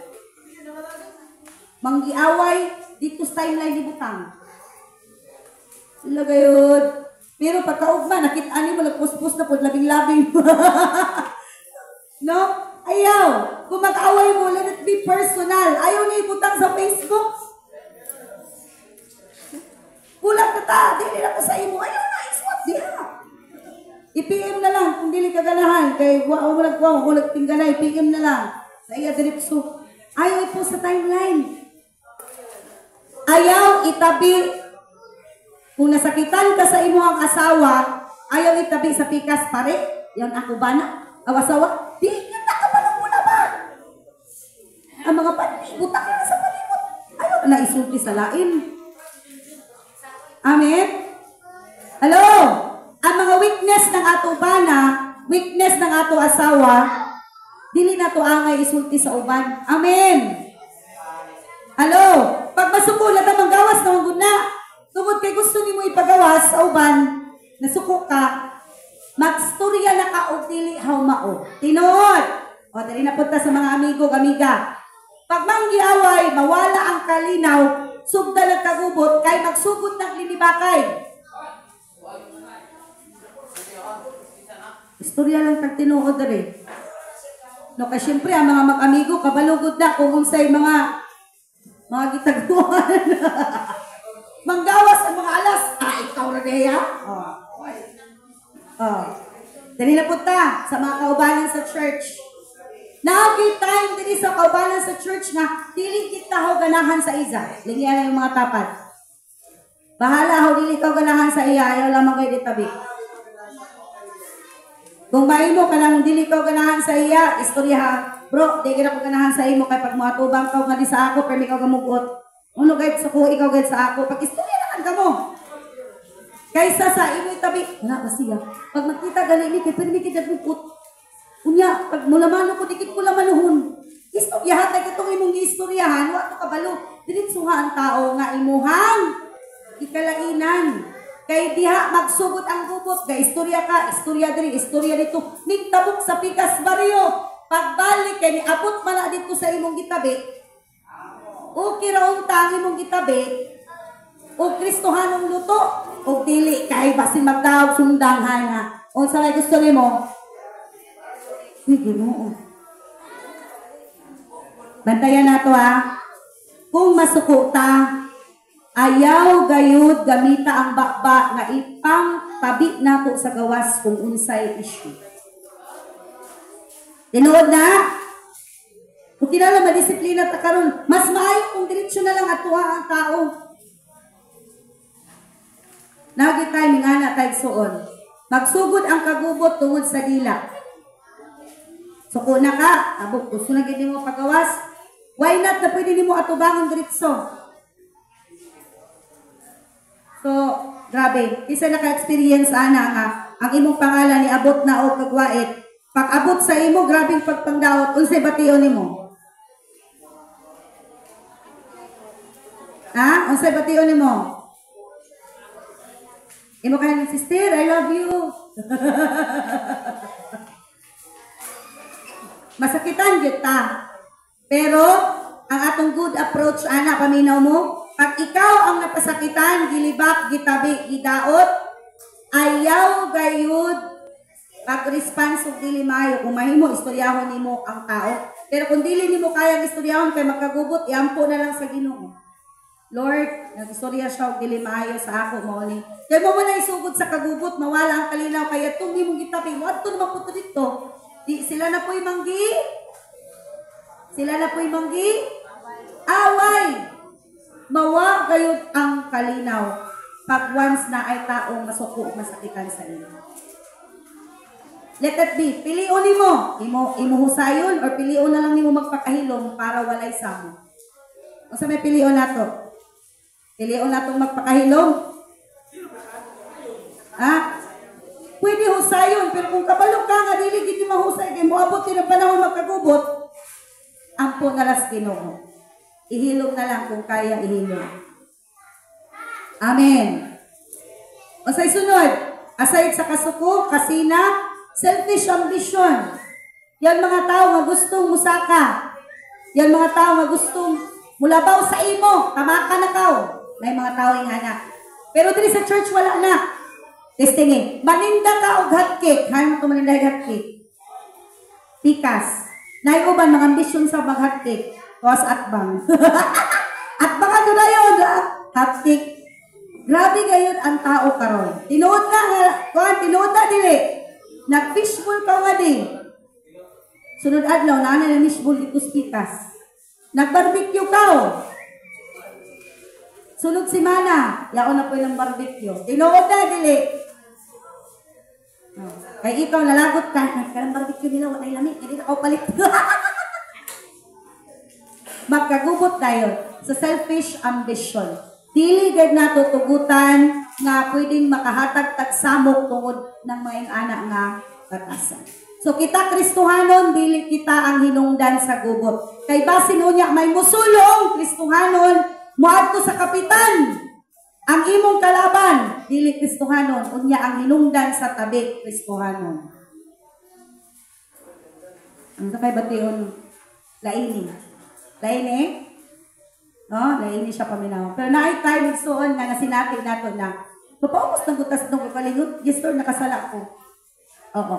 Manggiaway dito sa timeline ni butang. Sila gayud. Pero pagkaugma nakita ni mo nagpus-pus na pud labing-labing. No? Ayaw. Kung mag-away mo, let it be personal. Ayaw ni ibutang sa Facebook. Kulang ka ta. Dili na ko sa imo. Ayaw na. Iswap diha. I-PM na lang kung dili ka ganahan. Kay wala tingganay. I-PM na lang. Sa iya diripso. Ayaw po sa timeline. Ayaw itabi. Kung nasakitan ka sa imo ang asawa, ayaw itabi sa pikas pare. Yan ako ba na? Awasawa? Di ka pa lang muna ba? Ang mga pati, butak na sa palibot. Ayaw na isulti sa lain. Amen? Hello? Ang mga weakness ng ato bana, weakness ng ato asawa, dili na to angay isulti sa uban. Amen. Hello? Pag masuko na ta manggawas na magud na. Tungod kay gusto nimo ipagawas sa uban, nasuko ka, magstorya na ka og dili hawmao. Tinuod. O dali na punta sa mga amigo, amiga. Pag manggiaway, mawala ang kalinaw, sugda ng kagubot, kay magsugod ng linibakay. Istorya lang kag tinuod dere. No, kay syempre ang mga mag-amigo kabalugod na kung unsay mga gitaguan. Manggawas ang mga alas. Ikaw ra deya. Dali na punta sa mga kaubanan sa church. Naagi time dili sa kaubanan sa church nga dili kita ho ganahan sa isa. Lingyan na yung mga tapat. Bahala ho dili ka ganahan sa iya, ayaw lamang kay ditabi. Kung maimo ka lang dili ka ganahan sa iya, istorya ha. Bro, di ka ganahan sa imo kay pag matubang ka nga di sa ako, pero ikaw gamugot. Uno gayud sa ko, ikaw gayud sa ako. Pag istorya na ka mo. Kaysa sa imo itabi, wala ba siya? Pag makita gali ni kay pero mikid nagmukot. Unya, pag mulamano ko dikit ko lamanuhon. Istoryahan tay katong imong giistoryahan, wa to kabalo. Diretsuha ang tao nga imuhang ikalainan. Kay diha magsugod ang gubot, ga istorya ka, istorya diri, istorya dito. Nigtabok sa pikas baryo. Pagbalik kay niabot man na dito sa imong gitabi. O kiraong tang imong gitabi. O Kristohanong luto. O dili kay basin magtawag sundang nga. O sa may gusto nimo. Sige mo. Bantayan nato ha. Kung masuko ta, ayaw gayud gamita ang bakba nga ipang tabi nato sa gawas kung unsay issue. Tinuod na? Kung kinala madisiplina ta karon, mas maayo kung diretsyo na lang atuha ang tao. Nagi tayo mingana tayo suon. Magsugod ang kagubot tungod sa dila. Suko na ka, abok, gusto na gini mo pagawas. Why not na pwede ni mo atubangan diretso? So, grabe. Isa naka-experience ana nga. Ang imong pangalan ni abot na o kagwait. Pag abot sa imo, grabing pagpangdaot. Unsay bation nimo? Ha? Unsay bation nimo? Imo kaya ni sister, I love you. Masakitan kita. Pero, ang atong good approach, ana, paminaw mo, pag ikaw ang napasakitan, gilibak, gitabi, gidaot, ayaw gayud, pag-response og dili maayo. Kung mahimo, istoryahon nimo ang tao. Pero kung dili nimo kayang istoryahon, kay magkagugot, iampo na lang sa Ginoo. Lord, nag-istorya siya og dili maayo sa ako, mo ni. Kaya mo na isugod sa kagubot, mawala ang kalinaw, kaya itong di mong gitabi, wadto naman po dito. Di, sila na po'y manggi. Sila na po'y manggi. Away. Mawa gayud ang kalinaw pag once na ay taong masuko masakitan sa inyo. Let it be. Piliun nimo. Imuhusayon or piliun na lang nimo magpakahilom para walay samo. Unsa may piliun nato? Piliun natong magpakahilom? Ha? Pwede husayon, pero kung kabalo ka nga dili gid mahusay kay moabot din ang panahon magkagubot, ampo na las Ginoo. Ihilom na lang kung kaya ihilom. Amen. Unsay sunod? Aside sa kasuko, kasina, selfish ambition. Yan mga tao nga gustong musaka. Yan mga tao nga gustong mulabaw sa imo, tamaka na kao. May mga tao ingana. Pero diri sa church wala na. Testing maninda ka og hotcake. Hayon mo maninda og hotcake. Pikas. Nay uban mga ambisyon sa mag hotcake. Tuwas atbang. Atbang ano na yun? Hotcake. Grabe gayon ang tao karon. Tinuod na tinuod na dili. Nag-fishbowl ka nga din. Sunod adlaw na na fishbowl dito sa pikas. Nag-barbecue ka. Sunod semana, yaon na po ng barbecue. Tinuod na dili. Kay ikaw nalagot ka, nagkalang barbecue nila, wala lamig, hindi na palit. Magkagubot tayo sa selfish ambition. Dili gad nato tugutan nga pwedeng makahatag tagsamok tungod ng mga anak nga batasan. So kita Kristohanon, dili kita ang hinungdan sa gubot. Kay basin unya may musulong Kristohanon, moadto sa kapitan. Ang imong kalaban, dili Kristohanon, unya ang hinungdan sa tabi Kristohanon. Ang sakay bation laini. Laini? No, laini siya paminaw. Pero naay time igsuon nga nasinati nato na papaubos ng butas ng kapalingot, yes Lord, nakasala ko. Oo.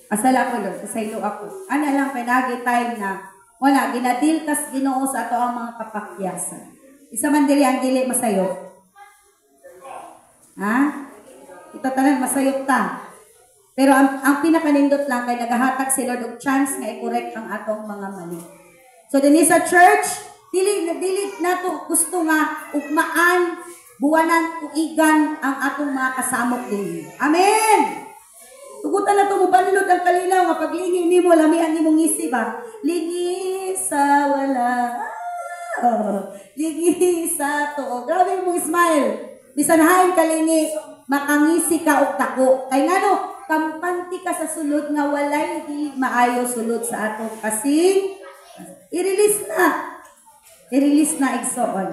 Asala ko Lord, kasaylo ako. Ana lang kay nagi time na wala ginadiltas Ginoo sa ato ang mga kapakyasan. Isa man dili ang dili masayop. Ha? Ito tanan masayop ta. Pero ang pinakanindot lang kay nagahatag si Lord og chance nga i-correct ang atong mga mali. So dinhi sa church, dili nato gusto nga ugmaan, buwanan, tuigan ang atong mga kasamok dinhi. Amen. Tugutan na ito mo banilod ang kalinaw nga paglingi nimo lamian nimong isip ba? Lingi sa wala. Lingi sa to. Grabe mong smile. Bisan hain kalingi, makangisi ka og dako. Kay ngano, kampanti ka sa sulod nga walay di maayo sulod sa atong kasing i-release na. I-release na igsoon.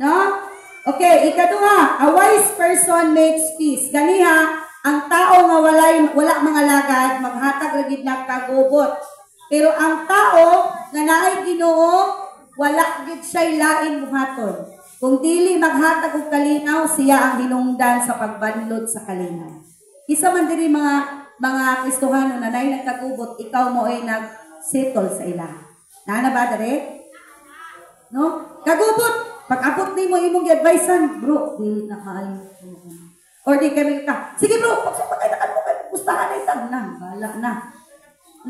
No? Okay, ikaduha, a wise person makes peace. Ganiha, ang tao nga wala mga lagad, maghatag ragid na kagubot. Pero ang tao nga naay Ginoo, wala gid siya lain buhaton. Kung dili maghatag og kalinaw, siya ang hinungdan sa pagbanlod sa kalinaw. Isa man diri mga Kristohano na naay nagkagubot, ikaw mo ay nag-settle sa ila. Nana ba dere? No? Kagubot, pag-abot nimo imong gi-advisean, bro, dili na maayo. Or di kami ka, sige bro, pagsapagay na mo kayo, pustahan na itang na, bala na.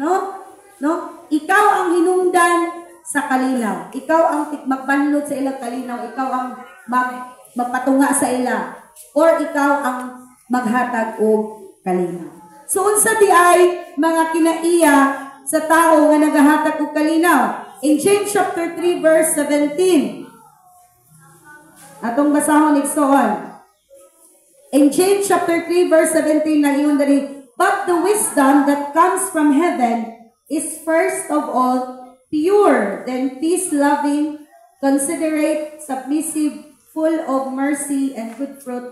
No? No? Ikaw ang hinungdan sa kalinaw. Ikaw ang magbanlod sa ilang kalinaw. Ikaw ang magpatunga sa ila. Or ikaw ang maghatag og kalinaw. So, unsa di ay mga kinaiya sa tao nga nagahatag og kalinaw? In James chapter 3 verse 17. Atong basahon igsoon. In James chapter 3 verse 17 na iyon dari, but the wisdom that comes from heaven is first of all pure, then peace-loving, considerate, submissive, full of mercy and good fruit,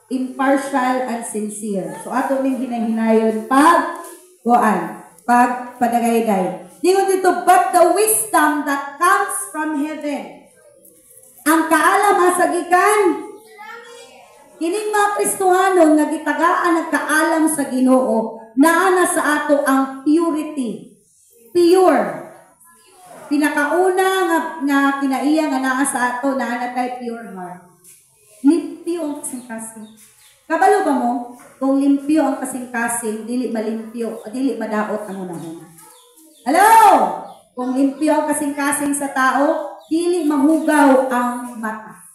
impartial and sincere. So ato ning hinahinayon pagpadagayday. Dingon dito, but the wisdom that comes from heaven. Ang kaalam asagikan kining mga Kristohano nga gitagaan ang kaalam sa Ginoo, naa na sa ato ang purity. Pure. Pinakauna nga kinaiya nga naa sa ato naa na tay pure heart. Limpyo ang kasing-kasing. Kabalo ba mo? Kung limpyo ang kasing-kasing, dili malimpyo, dili madaot ang unahuna. Hello! Kung limpyo ang kasing-kasing sa tao, dili mahugaw ang mata.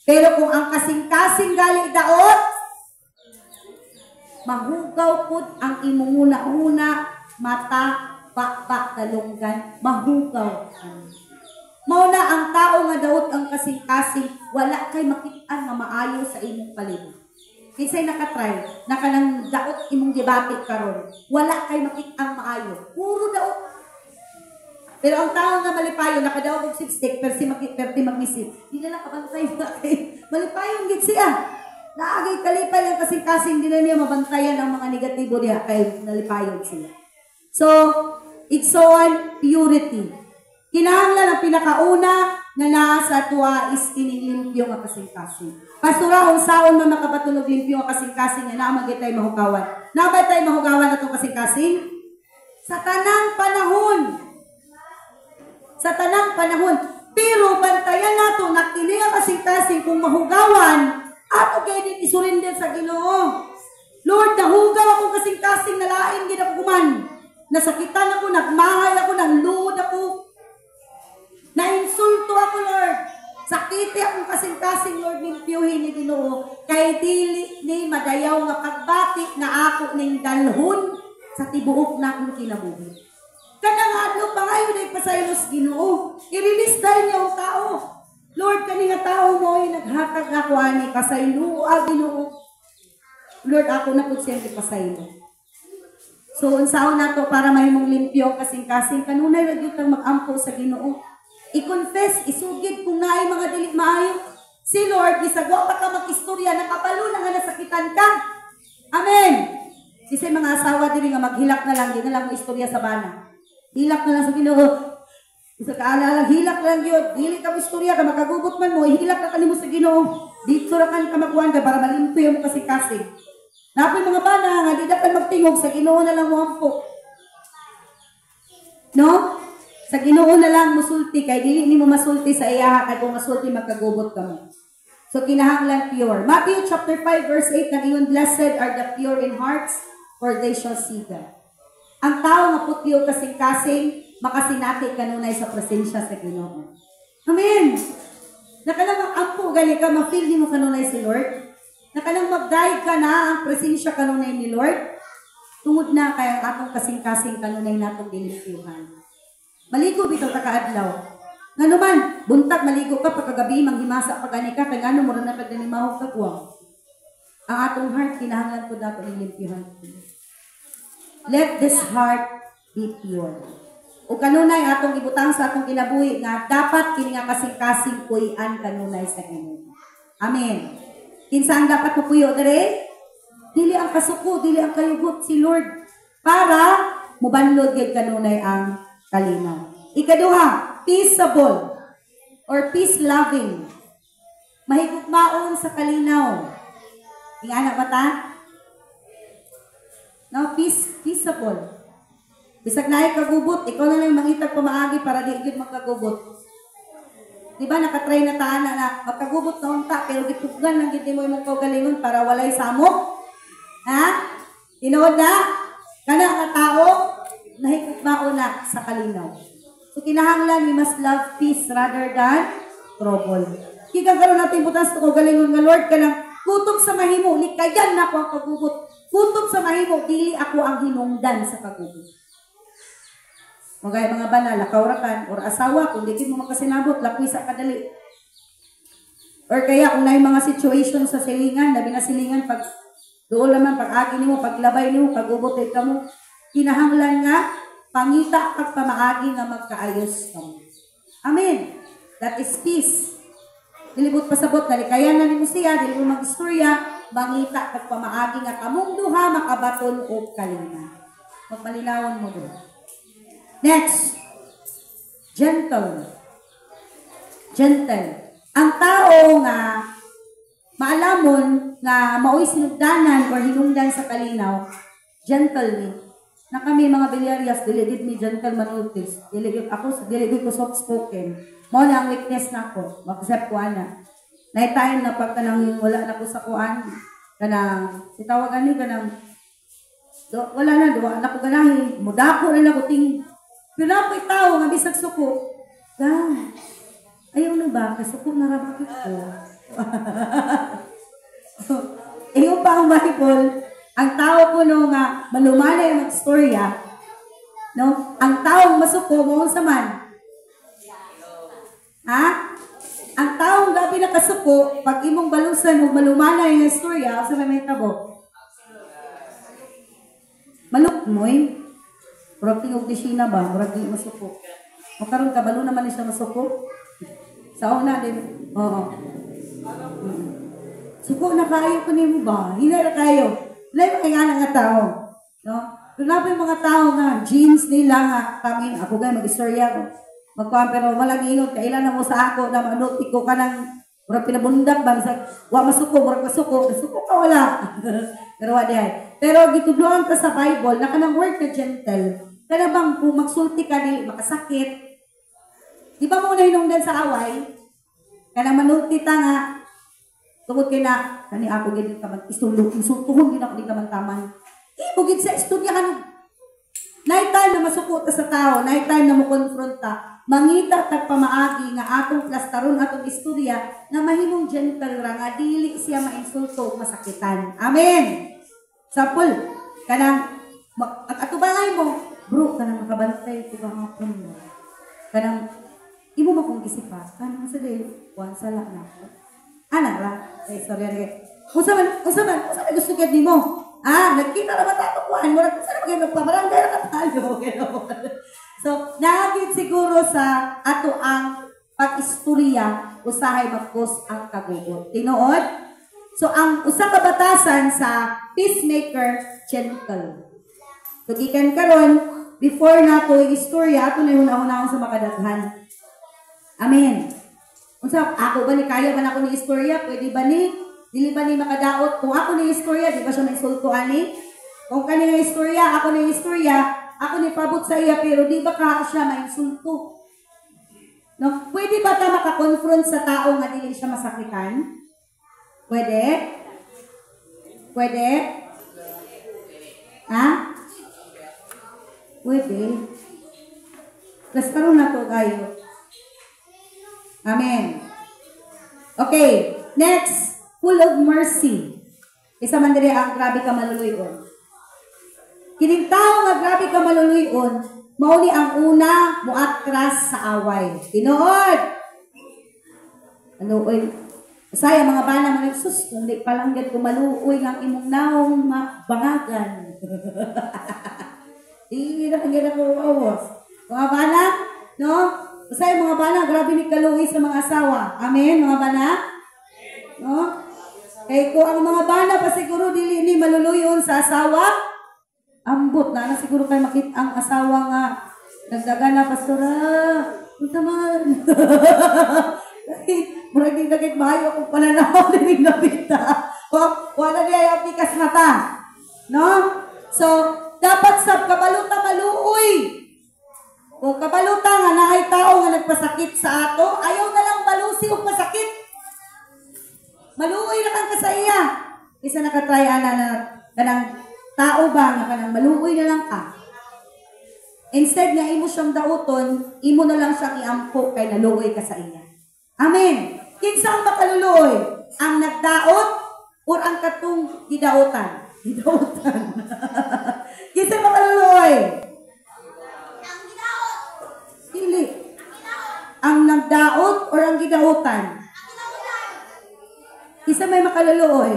Pero kung ang kasing-kasing gali daot, Mahugaw pud ang imong una mata, bakbak dalunggan, mahugaw. Mao na ang tao nga daot ang kasing-kasing, wala kay makit-an nga maayo sa imong palibot. Kinsay nakatry, nakanang daot imong debate karon, wala kay makit-an maayo. Puro daot. Pero ang tao nga malipayon, nakadaog og sipstick, perti magmisip. Di na lang kabantay ba kay malipayon gid siya. Naagay kalipay ang kasing-kasing, di na niya mabantayan ang mga negatibo niya kay nalipayon sila. So, igsoon purity. Kinahanglan ang pinakauna nga naa sa tuwa is kinilimpyo nga kasing-kasing. Pastora, kung saon man makapatulog limpyo nga kasing-kasing nga naman gitay mahugawan. Nabay tay mahugawan atong kasing-kasing? Sa tanang panahon. Sa tanang panahon. Pero bantayan nato na kini nga kasing-kasing kung mahugawan, ato kay din isurrender sa Ginoo. Lord, nahugaw akong kasing-kasing na lain gid ako kuman. Nasakitan ako, nagmahay ako, nangluod ako. Nainsulto ako, Lord. Sakiti akong kasing-kasing, Lord, limpyuhin ni Ginoo. Kay dili ni madayaw nga pagbati na ako ning dalhon sa tibuok na akong kinabuhi. Kanang adlaw pa ngayon ay pasaylos Ginoo. I-release dahil niya ang tao. Lord, kani nga tao mo ay naghatag ako ani pasaylo, Ginoo. Lord, ako na pud siyempre pasaylo. So, unsaon nato para mahimong limpyo kasing-kasing kanunay ra gyud kang mag-ampo sa Ginoo. I-confess, isugid kung naay mga dili maayo. Si Lord, isagwa pa ka mag-istorya, nakapalo na nga nasakitan ka. Amen. Kasi mga asawa diri nga maghilak na lang, di na lang mo istorya sa bana. Hilak na lang sa Ginoo. Isa kaalala, hilak lang yun. Dili ka istorya ka, makagubot man mo, hilak na kanimo sa Ginoo. Dito ra kan ka magkuhan ka para malimpyo mo kasing-kasing. Napoy mga bana nga di dapat magtingog sa Ginoo na lang mo ampo. No? Sa Ginoo na lang musulti kay dili nimo masulti sa iya kay kung masulti magkagubot ka mo. So kinahanglan pure. Matthew chapter 5 verse 8 nagingon, blessed are the pure in hearts, for they shall see God. Ang tao nga putyo kasing-kasing makasinati kanunay sa presensya sa Ginoo. Amen. Nakalang ampo gali ka ma-feel nimo kanunay si Lord. Nakalang mag-guide ka na ang presensya kanunay ni Lord. Tungod na kay ang atong kasing-kasing kanunay natong dilisyuhan. Maligo bitaw ta kaadlaw. Nganuman, buntag maligo ka pagkagabi manghimasa pagani ka kay ngano mo ra na pagdanimaw ka kuwang. Ang atong heart kinahanglan pud nato ilimpyuhan. Let this heart be pure. O kanunay atong ibutang sa atong kinabuhi nga dapat kini nga kasing-kasing puy-an kanunay sa Ginoo. Amen. Kinsa ang dapat pupuyo dere? Dili ang kasuko, dili ang kayugot si Lord para mubanlod gid kanunay ang kalinaw. Ikaduha, peaceable or peace-loving. Mahigugmaon sa kalinaw. Ingana ba ta? No, peaceable. Bisag naay kagubot, ikaw na lang mangitag pamaagi para di gid magkagubot. Di ba nakatry na taan na magkagubot na unta pero gitugan lang gid mo imong kaugalingon para walay samok? Ha? Tinuod na? Kana nga tao nahigugmaon na sa kalinaw. So kinahanglan we must love peace rather than trouble. Kaya karon natin butas to kaugalingon nga Lord kanang kutob sa mahimo likayan na ako ang kagubot. Kutob sa mahimo dili ako ang hinungdan sa kagubot. Magay mga banal, lakaurakan, or asawa, kung di mo makasinabot, lakoy sa kadali. Or kaya kung na mga situation sa silingan, labi na silingan, pag doon naman, pag-agi nimo, paglabay nimo, pag-ubot ka mo, kinahanglan nga, pangita at pamaagi nga magkaayos ka mo. Amen. That is peace. Dilibot pasabot, nalikayan na ni mo siya, dili mo mag-istorya, mangita at pamaagi nga kamong duha, makabaton o kalina. Magmalinawan mo doon. Next, gentle. Gentle. Ang tao nga maalamon nga maoy sinugdanan or hinungdan sa kalinaw, gentle ni. Na kami mga bilyarias, diligid mi gentle manultis. Diligid ako, diligid ko soft spoken. Mao na ang weakness na ako. Mag-accept ko ana. Na time na pagka nang wala na ko sa kuan, kanang sitawagan ni kanang wala na, duwa na ko ganahi. Mudako na lang ko ting pinapoy tao nga bisag suko. Ayaw na ba? Kasuko na rabakit ko. Ayaw pa ang Bible. ang tao po no nga malumanay ang istorya, no? Ang taong masuko mo sa man. Ha? Ang taong gabi nakasuko, pag imong balusan o malumanay ang istorya, sa may tabo. Malukmoy. Murag tingog di Sina ba? Murag di masuko. O karon kabalo naman siya masuko. Sa una din. Oo. Suko na kayo ko nimo ba? Hindi na kayo. Wala yung nga nga tao. No? Kung na yung mga tao nga, jeans nila nga, kami, ako nga, mag-istorya ko. Magkuhan, pero walang ingot, kailan na mo sa ako, na manuti ko ka ng, murag pinabundak ba, wa masuko, murag masuko ka wala. Pero wala yan. Pero gitudloan ka sa Bible, na kanang word na gentle, kada bang kung magsulti ka nila, makasakit, di ba mo na hinungdan sa away, kanang manuti ta nga, tungod kay na, kani ako gid ka man insultuhon gid ako di ka man taman. Bugid sa istorya kan. Night time na masuko ta sa tao, night time na mo konfronta, mangita tag pamaagi nga atong plastaron atong istorya nga mahimong gentle ra nga dili siya mainsulto o masakitan. Amen. Sapol kanang atubangay mo, bro, kanang makabantay ko hapon mo. Kanang imo mo kung isipa, kanang sa dili, wan sala na. Ana ra, sorry. Usa man gusto gid nimo. Nagkita na matatukuan mo, saan magiging magpabarangay na katalo. So, nagigit siguro sa ato ang pag-istorya, usahay magkos ang kagugot. Tinuod? So, ang usa ka batasan sa peacemaker, gentle. So, gikan karon before na ito istorya, ato na yung una-una sa makadaghan. Amen. Unsa, ako ba ni kaya ba na ako ni istorya? Pwede ba ni? Dili ba ni makadaot? Kung ako ni istorya, di ba siya may insulto ani? Kung kani nga istorya, ako ni istorya, ako ni pabot sa iya, pero di ba ka siya may insulto? No? Pwede ba ta makakonfront sa tao nga dili siya masakitan? Pwede? Pwede? Ha? Pwede. Plus karon na to kayo. Amen. Okay, next. Full of mercy. Isa man diri ang grabe ka maluluyon. Kining tao nga grabe ka maluluyon, mao ni ang una moatras sa away. Tinuod. Ano oy? Saya mga bana mo nagsus kung di pa lang gid kumaluoy ng imong naong bangagan. Di na gid ako awas. Mga bana, no? Saya mga bana grabe ni kaluoy sa mga asawa. Amen, mga bana? No? Kaya kung ang mga bana pa siguro dili ni maluluyon sa asawa, ambot na siguro kayo makita ang asawa nga nagdaga na pastora. Unsa man? Murag di dagit maayo kung pananaw ni nabita. Wala niya yung pikas mata. No? So, dapat sa kabaluta maluoy. Kung kabaluta nga naay tao nga nagpasakit sa ato, ayaw na lang malusi o pasakit. Maluoy na kang kasaya. Isa nakatry na kanang tao ba nga kanang maluoy na lang ka. Instead nga imo siyang dauton, imo na lang siyang iampo kay naluoy ka sa iya. Amen. Kinsa ang makaluluoy? Ang nagdaot or ang katong gidautan? Gidautan. Kinsa makaluluoy? Ang gidaot. Dili. Ang nagdaot or ang gidautan? Isa may makaluluoy.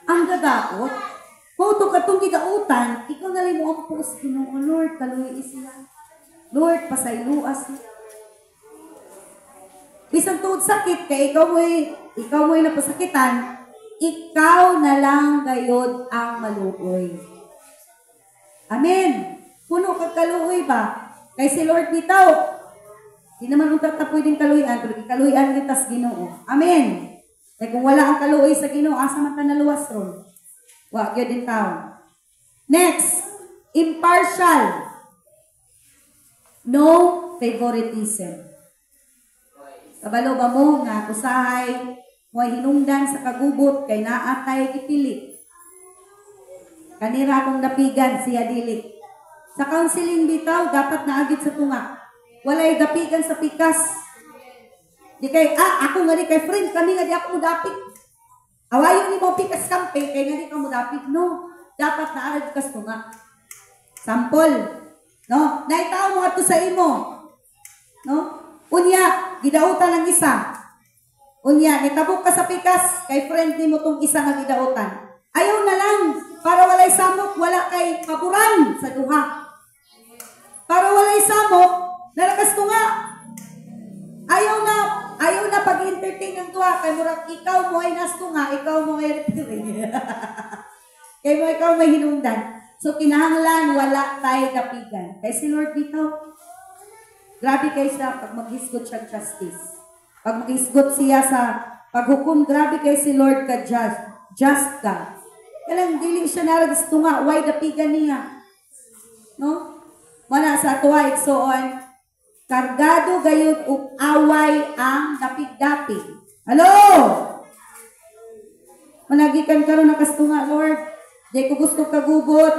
Ang gadaot, puto katong gidautan, ikaw na rin mo ang post, Ginoo, Lord, kaluoy sila. Lord, pasayluas. Bisang tuod sakit, kaya ikaw mo'y napasakitan, ikaw na lang gayod ang maluoy. Amen. Puno kag kaluoy ba? Kay si Lord bitaw, di naman unta ta pwedeng kaluyan, pero kaluyan kita sa Ginoo. Amen. Kaya kung wala ang kaluoy sa Ginoo, asa man ta naluwas ron? Wa gyud din taon. Next, impartial. No favoritism. Kabalo ba mo nga usahay mo hinungdan sa kagubot kay naa kay gipili. Kanira akong napigan siya dili. Sa counseling bitaw dapat naagit sa tunga. Walay dapigan sa pikas. Di kay, ako nga di kay friend, kami nga di ako mudapit. Awayon ni mo pikas kampe, kay nga di ka mudapit. No, dapat naarag kas tunga. Sample, no? Naitaw mo ato sa imo. No? Unya, gidautan ng isa. Unya, nitabok ka sa pikas, kay friend mo tong isa nga gidautan. Ayaw na lang, para walay samok, wala kay paboran sa duha. Para walay samok, nalakas tunga. Ayaw na pag-entertain ng tuwa, kay murag ikaw mo ay nastunga, ikaw mo ay repiring. Ikaw may hinungdan. So, kinahanglan, wala tayo kapigan. Kaya si Lord dito, grabe kayo siya pag mag-hisgot siya justice. Pag mag-hisgot siya sa paghukom, grabe kayo si Lord ka just ka. Kailang dili siya naragustunga, why dapigan niya? No? Mana sa tuwa, igsoon, kargado gayud ug away ang dapig-dapig. Hello! Managikan karon nakastunga, Lord. Di ko gusto kagubot.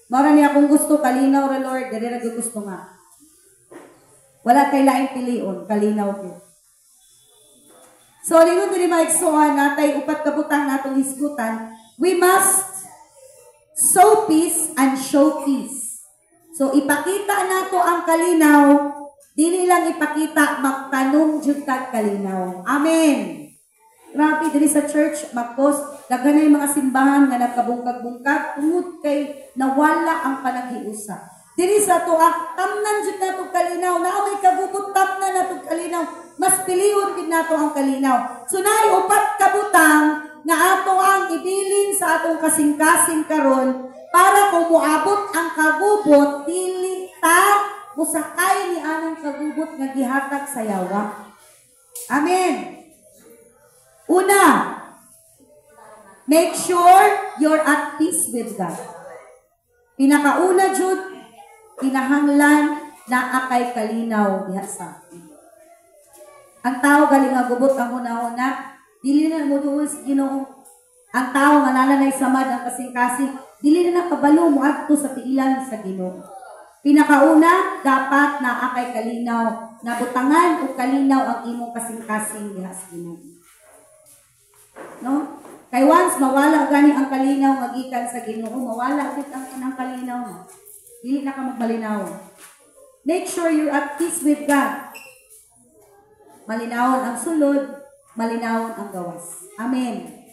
Mara niya akong gusto, kalinaw ra Lord. Dili ra gusto nga. Wala kay laing pilion, kalinaw ko. So, lingon diri maigsuan natay upat kabutang natong hisgutan. We must sow peace and show peace. So, ipakita nato ang kalinaw, dili lang ipakita, magtanong jud kag kalinaw. Amen. Grabe, dili sa church, magkos, daghanay mga simbahan nga nagkabungkag-bungkag, tungod kay nawala ang panaghiusa. Dili sa tuwa, tamnan jud nato kalinaw, naamay kagubot tamnan nato kalinaw, mas piliyon gid nato ang kalinaw. So naay upat kabutang nga ato ang ibilin sa atong kasing-kasing karon para kung moabot ang kagubot, dili ta musakay ni anang kagubot nga gihatag sa yawa. Amen. Una, make sure you're at peace with God. Pinakauna jud, kinahanglan na akay kalinaw diha sa atin. Ang tao galing nga gubot ang una-una, dili na mo duol sa Ginoo. Ang tao nga nalanay samad ang kasing-kasing, dili na nakabalo mo adto sa tiilan sa Ginoo. Pinakauna, dapat na akay kalinaw, nabutangan o kalinaw ang imong kasing-kasing diha sa Ginoo. No? Kay once mawala gani ang kalinaw magikan sa Ginoo, mawala gid ang kalinaw mo. Dili na ka magmalinaw. Make sure you're at peace with God. Malinawon ang sulod, malinawon ang gawas. Amen.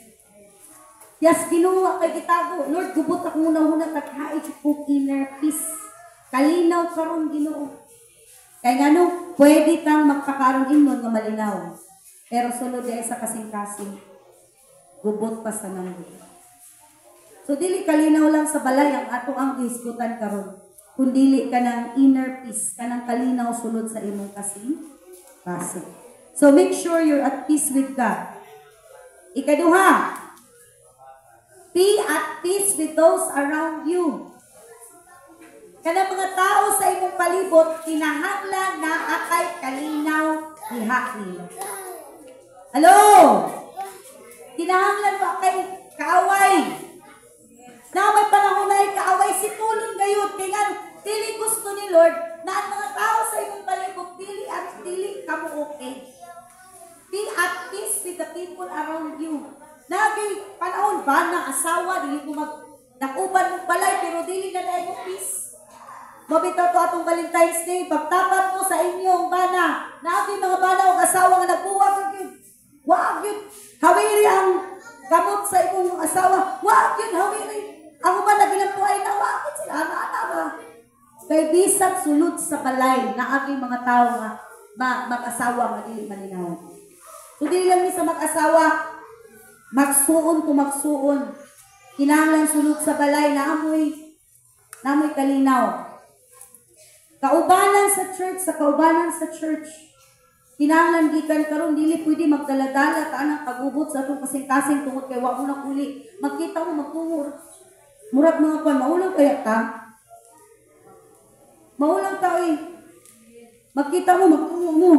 Yes, Ginoo kay itago. Lord, gubot ako muna taghaay ko inner peace. Kalinaw karon Ginoo. Kay ngano, pwede kang magpakaroon ingon nga malinaw. Pero sulod ay sa kasing-kasing. Gubot pa sa nanggo. So, dili kalinaw lang sa balay ang ato ang gihisgutan karon. Kung dili ka ng inner peace, ka ng kalinaw sulod sa imong kasing-kasing. So, make sure you're at peace with God. Ikaduha, be at peace with those around you. Kanang mga tao sa imong palibot, kinahanglan na akay kalinaw diha nila. Hello! Kinahanglan mo kay kaaway. Na may panahon na kaaway si tulong gayud kay nga dili gusto ni Lord na ang mga tao sa imong palibot dili kamo okay. Be at peace with the people around you. Nagay panahon ba na asawa dili ko nakuban mo balay pero dili na dai mo peace. Mabitaw to atong Valentine's Day pagtapat mo sa inyong bana. Nagay mga bana o asawa nga nagbuwag gyud. Wag yun. Hawiri ang gamot sa imong asawa. Wag yun, hawiri. Ang uban na ginampuay na wag sila. Ana ba? Kay bisag sulod sa balay na aking mga tao nga mag-asawa nga dili malinaw. So dili lang ni sa mag-asawa magsuon kung magsuon. Kinahanglan sulod sa balay na amoy kalinaw. Kaubanan sa church. Kinahanglan gikan karon dili pwede magdala-dala ta anang pagubot sa atong kasing-kasing tungod kay wa mo na uli. Magkita mo magtuhor. Murag mga kwan maulang kaya ta. Maulang ta Magkita mo magtuhor mo.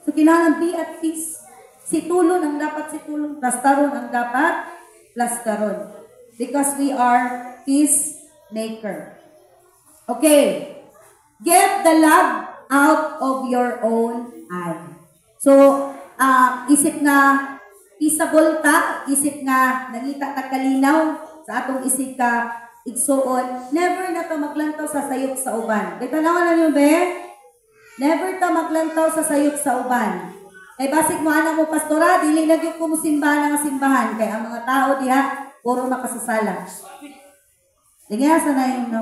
So kinahanglan be at peace. Si tulon ang dapat si tulon, plastaron ang dapat plastaron. Because we are peacemaker. Okay. Get the love out of your own eye. So, isip nga peaceable ta, isip nga nangita ta kalinaw sa atong isig ka igsuon, never na ka maglantaw sa sayop sa uban. Kaya tanawan na niyo, be? Never ta maglantaw sa sayop sa uban. Kay basig mo anak mo pastora, dili na gyud ko mo simbahan nga simbahan kay ang mga tao diha puro makasasala. Dinga sa na yung no.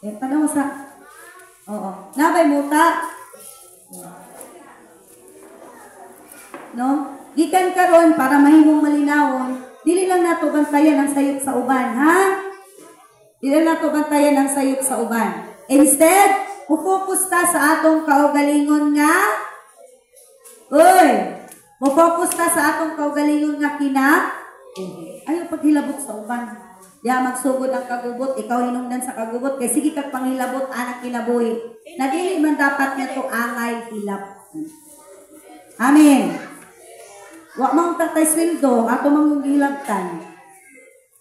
Tanong mo sa oo. Nabay muta. No? Gikan karon para mahimong malinawon, dili lang nato bantayan ang sayop sa uban, ha? Dili lang nato bantayan ang sayop sa uban. Instead, focus ta sa atong kaugalingon nga mo-focus ta sa atong kaugalingon nga ayaw paghilabot sa uban. Diya magsugod ang kagubot, ikaw hinungdan sa kagubot, kay sige kag panghilabot anak kinabuhi. Na dili man dapat nga to angay hilap. Amen. Wa mang tatay sweldo, ato mang gilabtan.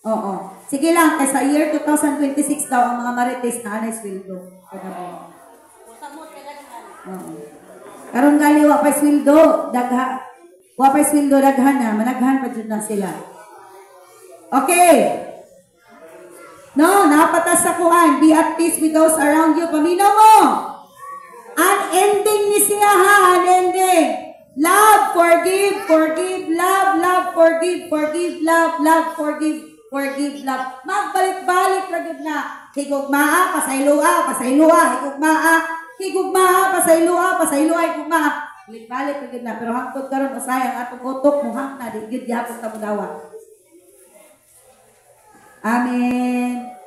Oo. Sige lang, kay sa year 2026 daw ang mga marites na anay sweldo. Oo. Karon gali wa pa sweldo, wa pa sweldo daghan na, managhan pa jud na sila. Okay. No, napatas sa kuan, be at peace with those around you. Paminaw mo. Unending ni siya ha, unending. Love, forgive, forgive, love, love, forgive, forgive, love, love, forgive, forgive, love. Magbalik-balik ra gud na. Higugmaa, pasaylua, pasaylua, higugmaa. Higugma, pasaylua, higugma. Balik-balik ra gud na, pero hangtod karon usay ang atong utok muhang na di gid gyapon ta mudawa. Amen.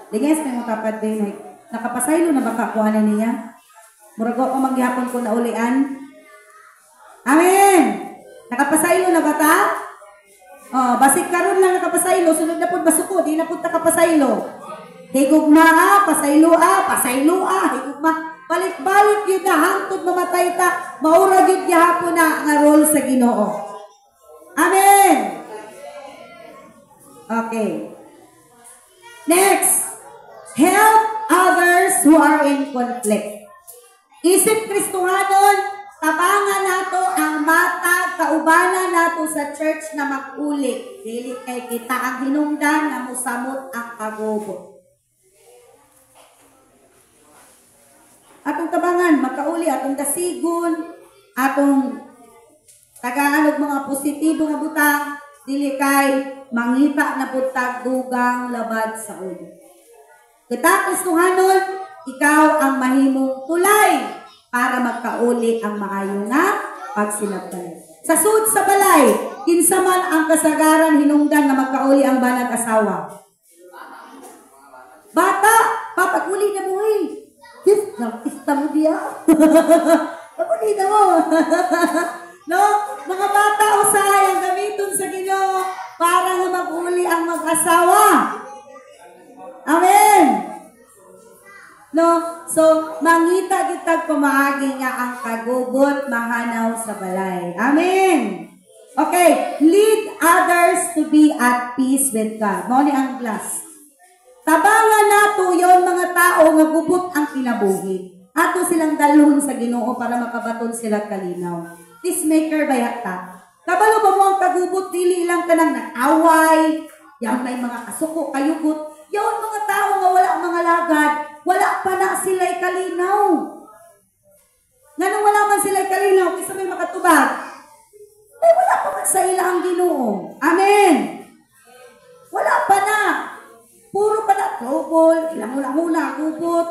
Linges kay mo kapad din nakapasaylo na baka kuhanan niya. Murag ko manggihapon ko na ulian. Amen. Nakapasaylo na ba ta? Oh, basig karon lang nakapasaylo, sunod na pud basuko, di na pud ta kapasaylo. Higugma, pasaylua, higugma. Balik-balik yun na, hangtod mamatay ta, maura yun gihapon na nga role sa Ginoo. Amen! Okay. Next, help others who are in conflict. Isip Kristohanon, tabangan nato ang mata, kaubanan nato sa church na mag-uli. Dili kay kita ang hinungdan na musamot ang kagubot. Atong tabangan, makauli, atong dasigon, atong tagaanog mga positibo nga butang, dili kay mangita na butag dugang labad sa ulo. Kita Kristohanon, ikaw ang mahimong tulay para magkauli ang maayo nga pagsinabtan. Sa sud sa balay, kinsa man ang kasagaran hinungdan na magkauli ang banag asawa. Bata, papaguli na mo eh. Nakista mo diya. Paguli na mo. No? Mga bata usahay ang gamiton sa Ginoo para nga mag-uli ang mag-asawa. Amen. No? So, mangita kitag pamaagi nga ang kagubot mahanaw sa balay. Amen. Okay, lead others to be at peace with God. Mo ni ang glass. Tabangan nato yon mga tao nga gubot ang kinabuhi. Ato silang dalhon sa Ginoo para makabaton sila kalinaw. Peacemaker ba yata? Kabalo ba mo ang kagubot, dili lang ka nang nag-away, yang may mga kasuko, kayugot, yon mga tao nga wala mga lagad, wala pa na sila'y kalinaw. Nga nung wala man sila'y kalinaw, kaysa may makatubag, ay wala pa man sa ila ang Ginoo. Amen! Wala pa na. Puro pa na trouble, ilang-hula-hula, gubot.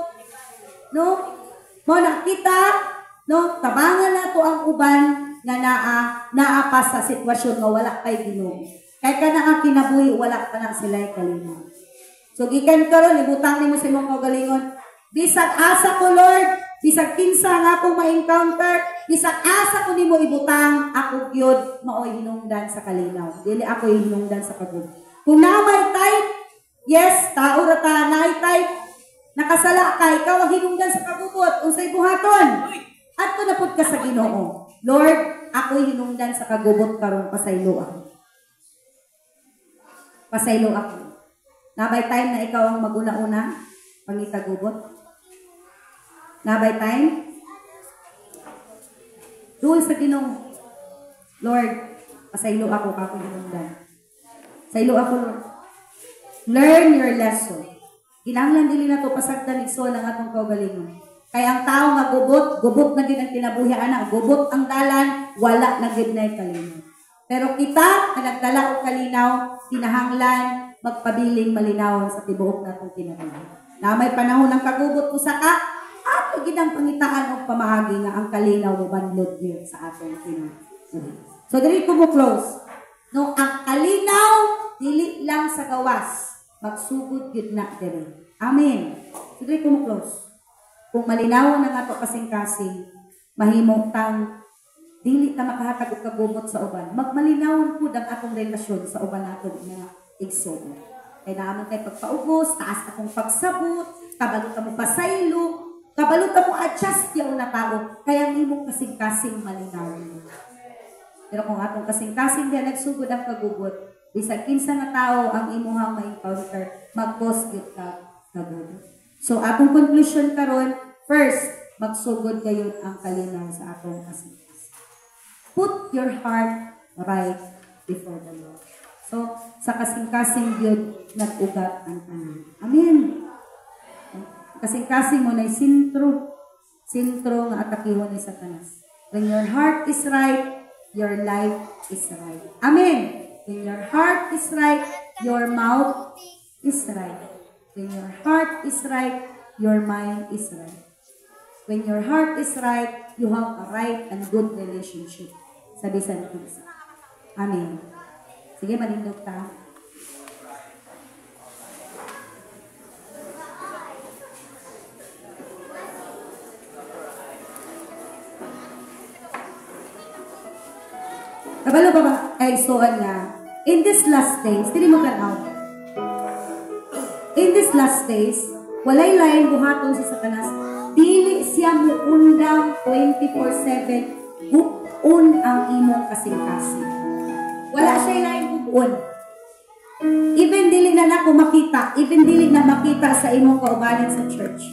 No? Mo nakita, no? Tabangan na to ang uban nga naapas sa sitwasyon nga wala kay Ginoo. Kay kana ang kinabuhi, wala pa na sila'y kalinaw. So gikan karon ibutang nimo sa imong kaugalingon. Bisag asa ko Lord, bisag kinsa nga akong ma-encounter, bisag asa ko nimo ibutang, ako gyud maoy hinungdan sa kalinaw. Dili ako hinungdan sa kagubot. Kung namay type, yes, tao ra ta nay type, nakasala ka, ikaw ang hinungdan sa kagubot, unsay buhaton? Adto na pud ka sa Ginoo. Lord, ako hinungdan sa kagubot karon, pasaylo ako. Pasaylo ako. Nabay time na ikaw ang maguna-una, pangitagubot? Nabay time? Doon sa Ginoo. Lord, pasaylo ako, kako hinungdan. Saylo ako, Lord. Learn your lesson. Kinahanglan dili na to pasagdan igsoon ang atong kaugalingon. Kaya ang tao nga gubot na din ang kinabuhi anak, gubot ang dalan, wala na gid nay kalinaw. Pero kita nga nagdala og kalinaw, kinahanglan magpabiling malinaw sa tibuok natong kinabuhi. Na may panahon ng kagubot usa ka, ato gid ang pangitaan og pamahagi nga ang kalinaw mo banlod gyud sa atong kinabuhi. So diri ko mo close. No, ang kalinaw dili lang sa gawas, magsugod gyud na diri. Amen. So diri ko mo close. Kung malinaw na nga to kasing-kasing, mahimo tang dili ta makahatag og kagubot sa uban. Magmalinawon pud ang atong relasyon sa uban nato nga igsoon. Kay naman kay pagpaugos, taas akong pagsabot, kabalo ta mo pasaylo, kabalo ta mo adjust yaw na tao, kaya imong kasing-kasing malinawon. Pero kung atong kasing-kasing diyan nagsugod ang kagubot, bisag kinsa nga tao ang imuhang ma-encounter, mag-cause gyud ka kagubot. So atong conclusion karon, first, magsugod kayo ang kalinaw sa atong kasing-kasing. Put your heart right before the Lord. So sa kasing-kasing gyud nag-ugat ang tanan. Amen. Kasing-kasing mo na sintro nga atakihon ni Satanas. When your heart is right, your life is right. Amen. When your heart is right, your mouth is right. When your heart is right, your mind is right. When your heart is right, you have a right and good relationship sa bisan kinsa. Amen. Sige, manindog ta. Kabalo ba ay suan nga, in these last days, dili mo tanaw. In these last days, walay lain buhaton si Satanas, dili siya muundang 24/7, buon ang imong kasing-kasing. Wala siya lain buon. Even dili na nako makita, even dili na makita sa imong kaubanan sa church.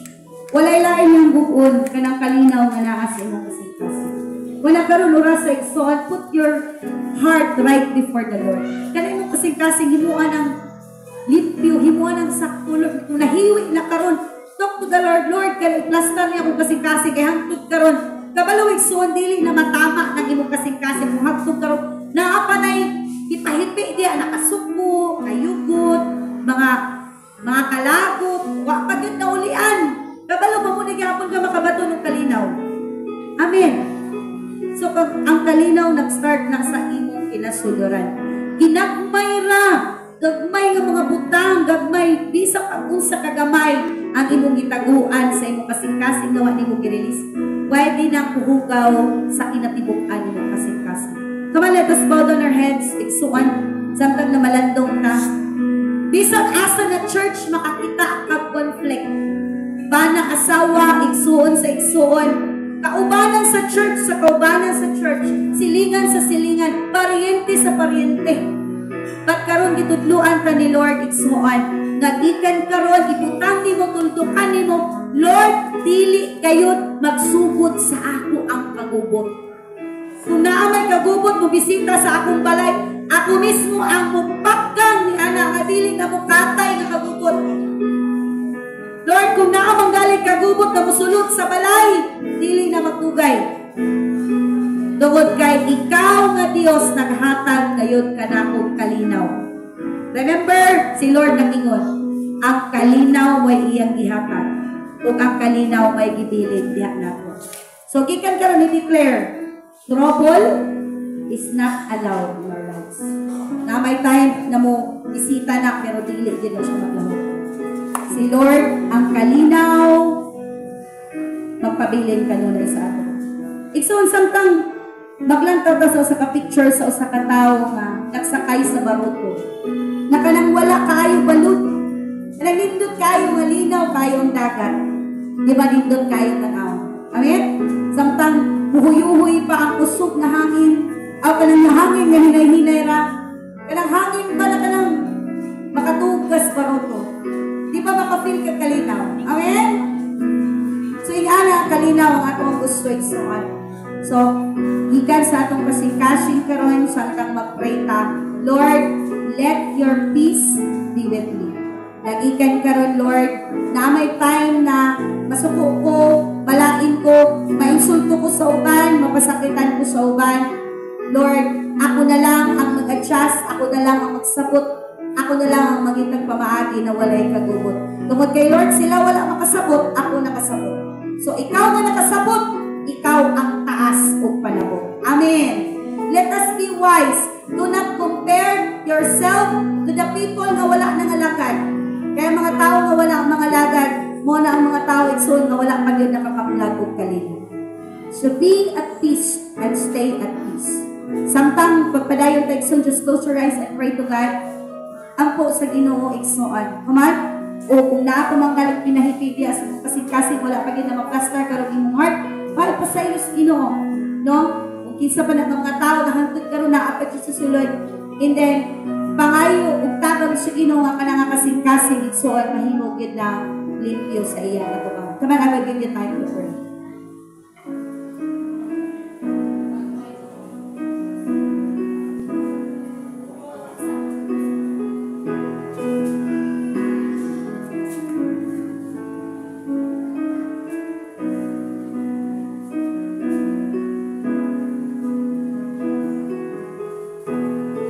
Walay lain yung buon kanang kalinaw nga naa sa imong kasing-kasing. Wala karon oras sa igsoon, put your heart right before the Lord. Kanang imong kasing-kasing himuan ang lipyo, himuan ang saktulo, kung nahiwi na karon, talk to the Lord, Lord, kaya i-plaster niya akong kasing-kasing, kaya hangtod karon, kabalawig suon, dili na matama ng imong kasing-kasing, kung hangtod karon, naapanay, hipa-hipi diya, nakasuko, ayugot, mga kalagot, wapag yun na ulian, kabalaw ba muna gihapon ka makabato ng kalinaw? Amen. So, ang kalinaw nag-start na sa imong kinasudoran. Ginagmay ra, gagmay nga mga butang, gagmay, bisag ang sa kagamay, ang imong gitaguan sa imong kasing-kasing nawa nimo gi-release. Pwede nang kuhugaw sa kinatibukan nimo kasing-kasing. Come on, let us bow down our heads, iksuan, samtang na malandong na. Bisag asa na church makakita kag conflict. Bana asawa, iksuon sa iksuon, kaubanan sa church, sa kaubanan sa church, silingan sa silingan, paryente sa paryente. Ba't karon gitudluan ka ni Lord igsuon, nga gikan karon ibutang nimo, tuldukan nimo, Lord, dili kayot magsugod sa ako ang kagubot. Kung naamay kagubot mo bisita sa akong balay, ako mismo ang mupakgang ni ana nga dili na mukatay nga kagubot. Lord, kung naamang galing kagubot na musulot sa balay, dili na magtugay. Tungod kay ikaw nga Dios naghatag kayod kanakong kalinaw. Remember, si Lord nagingon, ang kalinaw may iyang gihatag, ug ang kalinaw may gibilin diha nato. So gikan karon i-declare, trouble is not allowed in our lives. Na may time na mo bisita na pero dili din na siya maglahok. Si Lord, ang kalinaw, magpabilin kanunay sa ato. Ikson samtang maglantaw ta sa ka-picture sa usa ka tawo nga nagsakay sa baruto. Nakanang wala kaayo balud. Nagindot kayo nga linaw kayo ang dagat. Di ba nindot kayo tanaw? Amen? Samtang buhuy-uhuy pa ang usok na hangin. Aw kanang hangin nga hinay-hinay ra. Kanang hangin ba na kanang makatugas baruto. Di ba makafeel ka kalinaw? Amen? So, ingana ang kalinaw ang atong gusto igsuon. So, ikan sa atong kasing-kasing karon sa atong mag-pray ta, Lord, let your peace be with me. Nagikan karon Lord, na may time na masuko ko, malain ko, mainsulto ko sa uban, mapasakitan ko sa uban. Lord, ako na lang ang mag-adjust, ako na lang ang magsabot, ako na lang ang maging nagpamaagi na walay kagubot. Tungod kay Lord, sila wala makasabot, ako nakasabot. So, ikaw na nakasabot, ikaw ang taas o panabot. Amen. Let us be wise. Do not compare yourself to the people na wala nang alagad. Kaya mga tao nga wala ang mga lagad, mo na ang mga tao igsoon nga wala pa yun nakakapulag o kalino. So be at peace and stay at peace. Samtang pagpadayon tayo igsoon, just close your eyes and pray to God. Ang po sa Ginoo igsoon. Kuman? O kung naa po mga galing pinahipiti as kasing-kasing wala pa yun na maplastar karong imong heart, para pa sa iyo sa Ginoo. No? Kung kinsa pa na mga tao na hantod karon na apat sa sulod. And then, pangayo, ugtabang sa Ginoo nga kanang kasing-kasing igsoon, mahimo gid na limpyo sa iya na tumang. Come on, I will give you time to pray.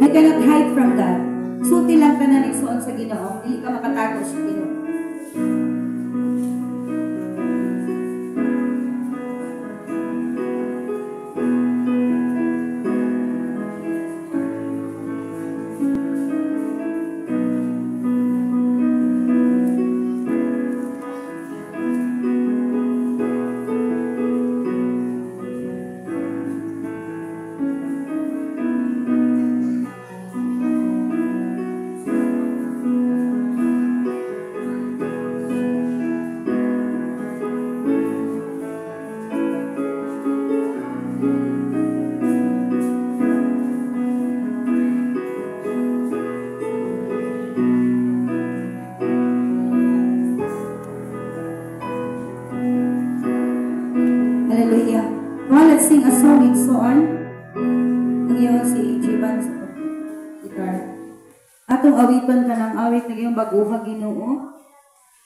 You cannot hide from God. Suti lang ka na nagsuon sa Ginoo. Hindi ka makatago sa Ginoo. Hallelujah. Well, let's sing a song in Soan. Ang iyong si AJ Vance sa guitar. Atong awiton ka ng awit na iyong baguha Ginoo.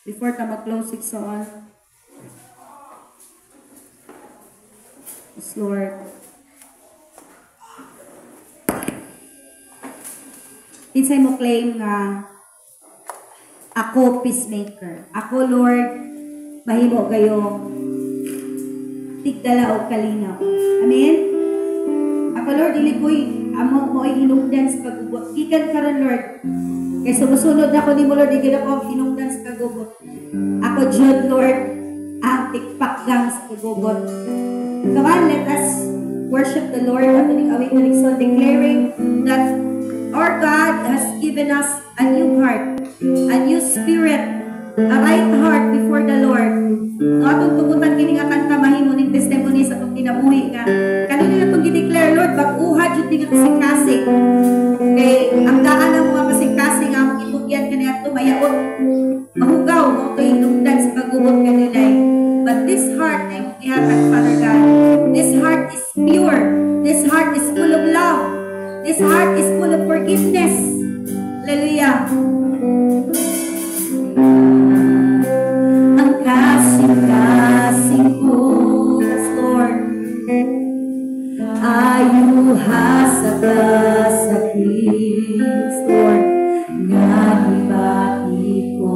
Before ta mag-close in Soan. Yes, Lord. Kinsay mo claim nga ako peacemaker. Ako, Lord, mahimo kayong tigdala o kalinaw. Amen? Ako, Lord, ilikoy, amo mo ay hinungdan sa kagubot. Gikan ka ron, Lord. Kaya sumusunod ako ni mo, Lord, igin ako hinungdan sa kagubot. Ako, Jud, Lord, ang tikpakgang sa kagubot. Come on, let us worship the Lord at the awit na so declaring that our God has given us a new heart, a new spirit, a right heart before the Lord. No, atong tugutan kini nga kanta mahimo ning testimony sa atong kinabuhi nga kanino na itong gi-declare, Lord, bag-uha jud nga kasing-kasing. Kay ang daan ng mga kasing-kasing nga mong itugyan kani adto mayaot. Mahugaw mo to hinungdan sa kagubot kanilay. But this heart ay mong ihatag, Father God. This heart is pure. This heart is full of love. This heart is full of forgiveness. Hallelujah. Ang kasing-kasing ko, Lord, ayuha sa kasakit, Lord, nga hibati ko,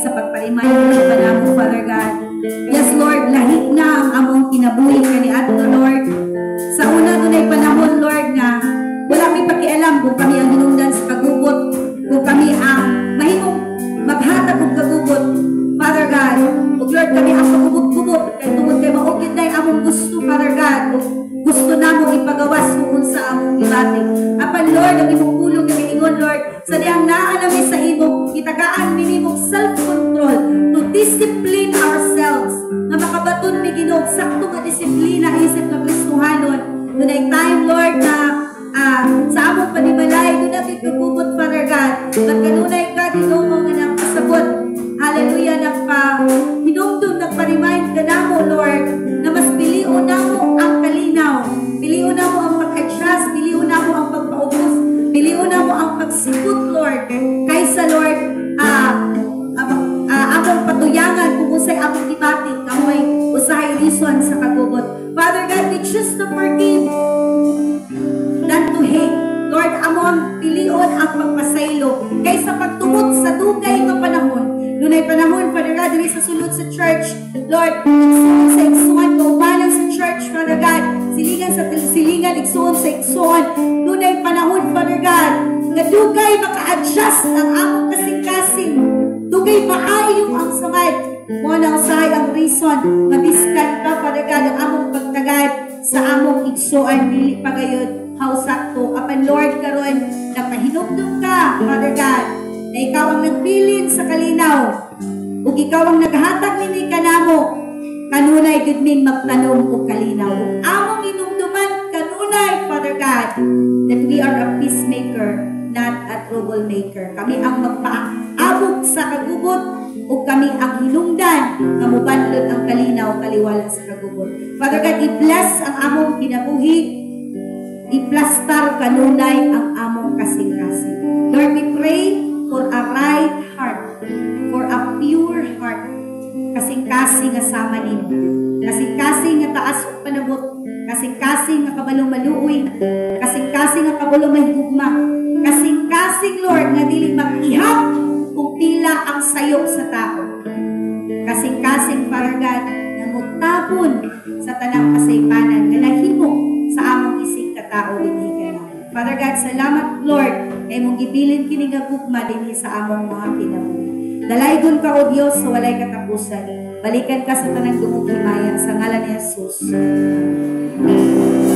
sa pagpa-remind ng panamo, Father God. Yes, Lord, lahit na ang among kinabuhi kani adto, Lord. Sa una dunay panahon, Lord, nga wala may pakialam kung kami ang hinungdan sa kagubot, kung kami ang mahimong maghatag og kagubot, Father God. Ug Lord, kami ang pagubot-gubot kay tungod kay maugid na among gusto, Father God. Gusto namo ipagawas kung sa among ibati. Apan Lord, ang imong pulong nga giingon, Lord, sa diyang naa nami sa imong kitagaan minimong self-control to discipline ourselves. Na makabaton mi Ginoo sakto nga disiplina isip nga Kristohanon. Dunay time, Lord, na sa among panimalay doon natin kagubot, Father God. At kanunay ka Ginoo nga nagpasabot. Hallelujah, hinumdum nagpa-remind ka na mo, Lord, na mas piliun na mo ang kalinaw, piliun na mo ang pag-adjust, piliun na mo ang pagpaubos, piliun na mo ang pagsipot, Lord, kaysa, Lord, among patuyangan kung usay among ibati, kamoy usahay reason sa kagubot. Father God, we choose to forgive than to hate. Lord, among piliun ang pagpasaylo kaysa pagtumot sa dugay nga panahon. Dunay panahon, Father God, dili sa sulod sa church. Lord, igsuon sa igsuon, kaubanan sa church, Father God. Silingan sa silingan, igsuon sa igsuon. Dunay panahon, Father God, nga dugay maka-adjust ang among kasing-kasing. Dugay maayo ang samad. Mo na usahay ang reason nga biskan ka, Father God, ang among pagtagad sa among igsuon, dili pagayod hausakto. Apan Lord, karon napahinumdum ka, Father God, na ikaw ang nagbilin sa kalinaw ug ikaw ang naghatag nini kanamo kanunay gud min magtanom og kalinaw ug among hinumduman kanunay, Father God, that we are a peacemaker, not a troublemaker. Kami ang magpaabot sa kagubot ug kami ang hinungdan nga mobanlod ang kalinaw kaliwala sa kagubot. Father God, i-bless ang among kinabuhi, i-plastar kanunay ang among kasing-kasing. Lord, we pray for a right heart, for a pure heart, kasing-kasing nga sama nimo, kasing-kasing nga taas ug panabot, kasing-kasing nga kabalong maluoy, kasing-kasing nga kabalong mahigugma, kasing-kasing, Lord, nga dili mag-ihap kung tila ang sayop sa tao, kasing-kasing, Father God, nga mutapon sa tanang kasaypanan nga nahimo sa among isig katao dinhi kana. Father God, salamat, Lord, kay mong gibilin kini nga gugma dinhi sa among mga kinabuhi. Dalaygon ka, O Dios, sa walay katapusan. Balikan ka sa tanang dungog himayan sa ngalan ni Jesus. Amen.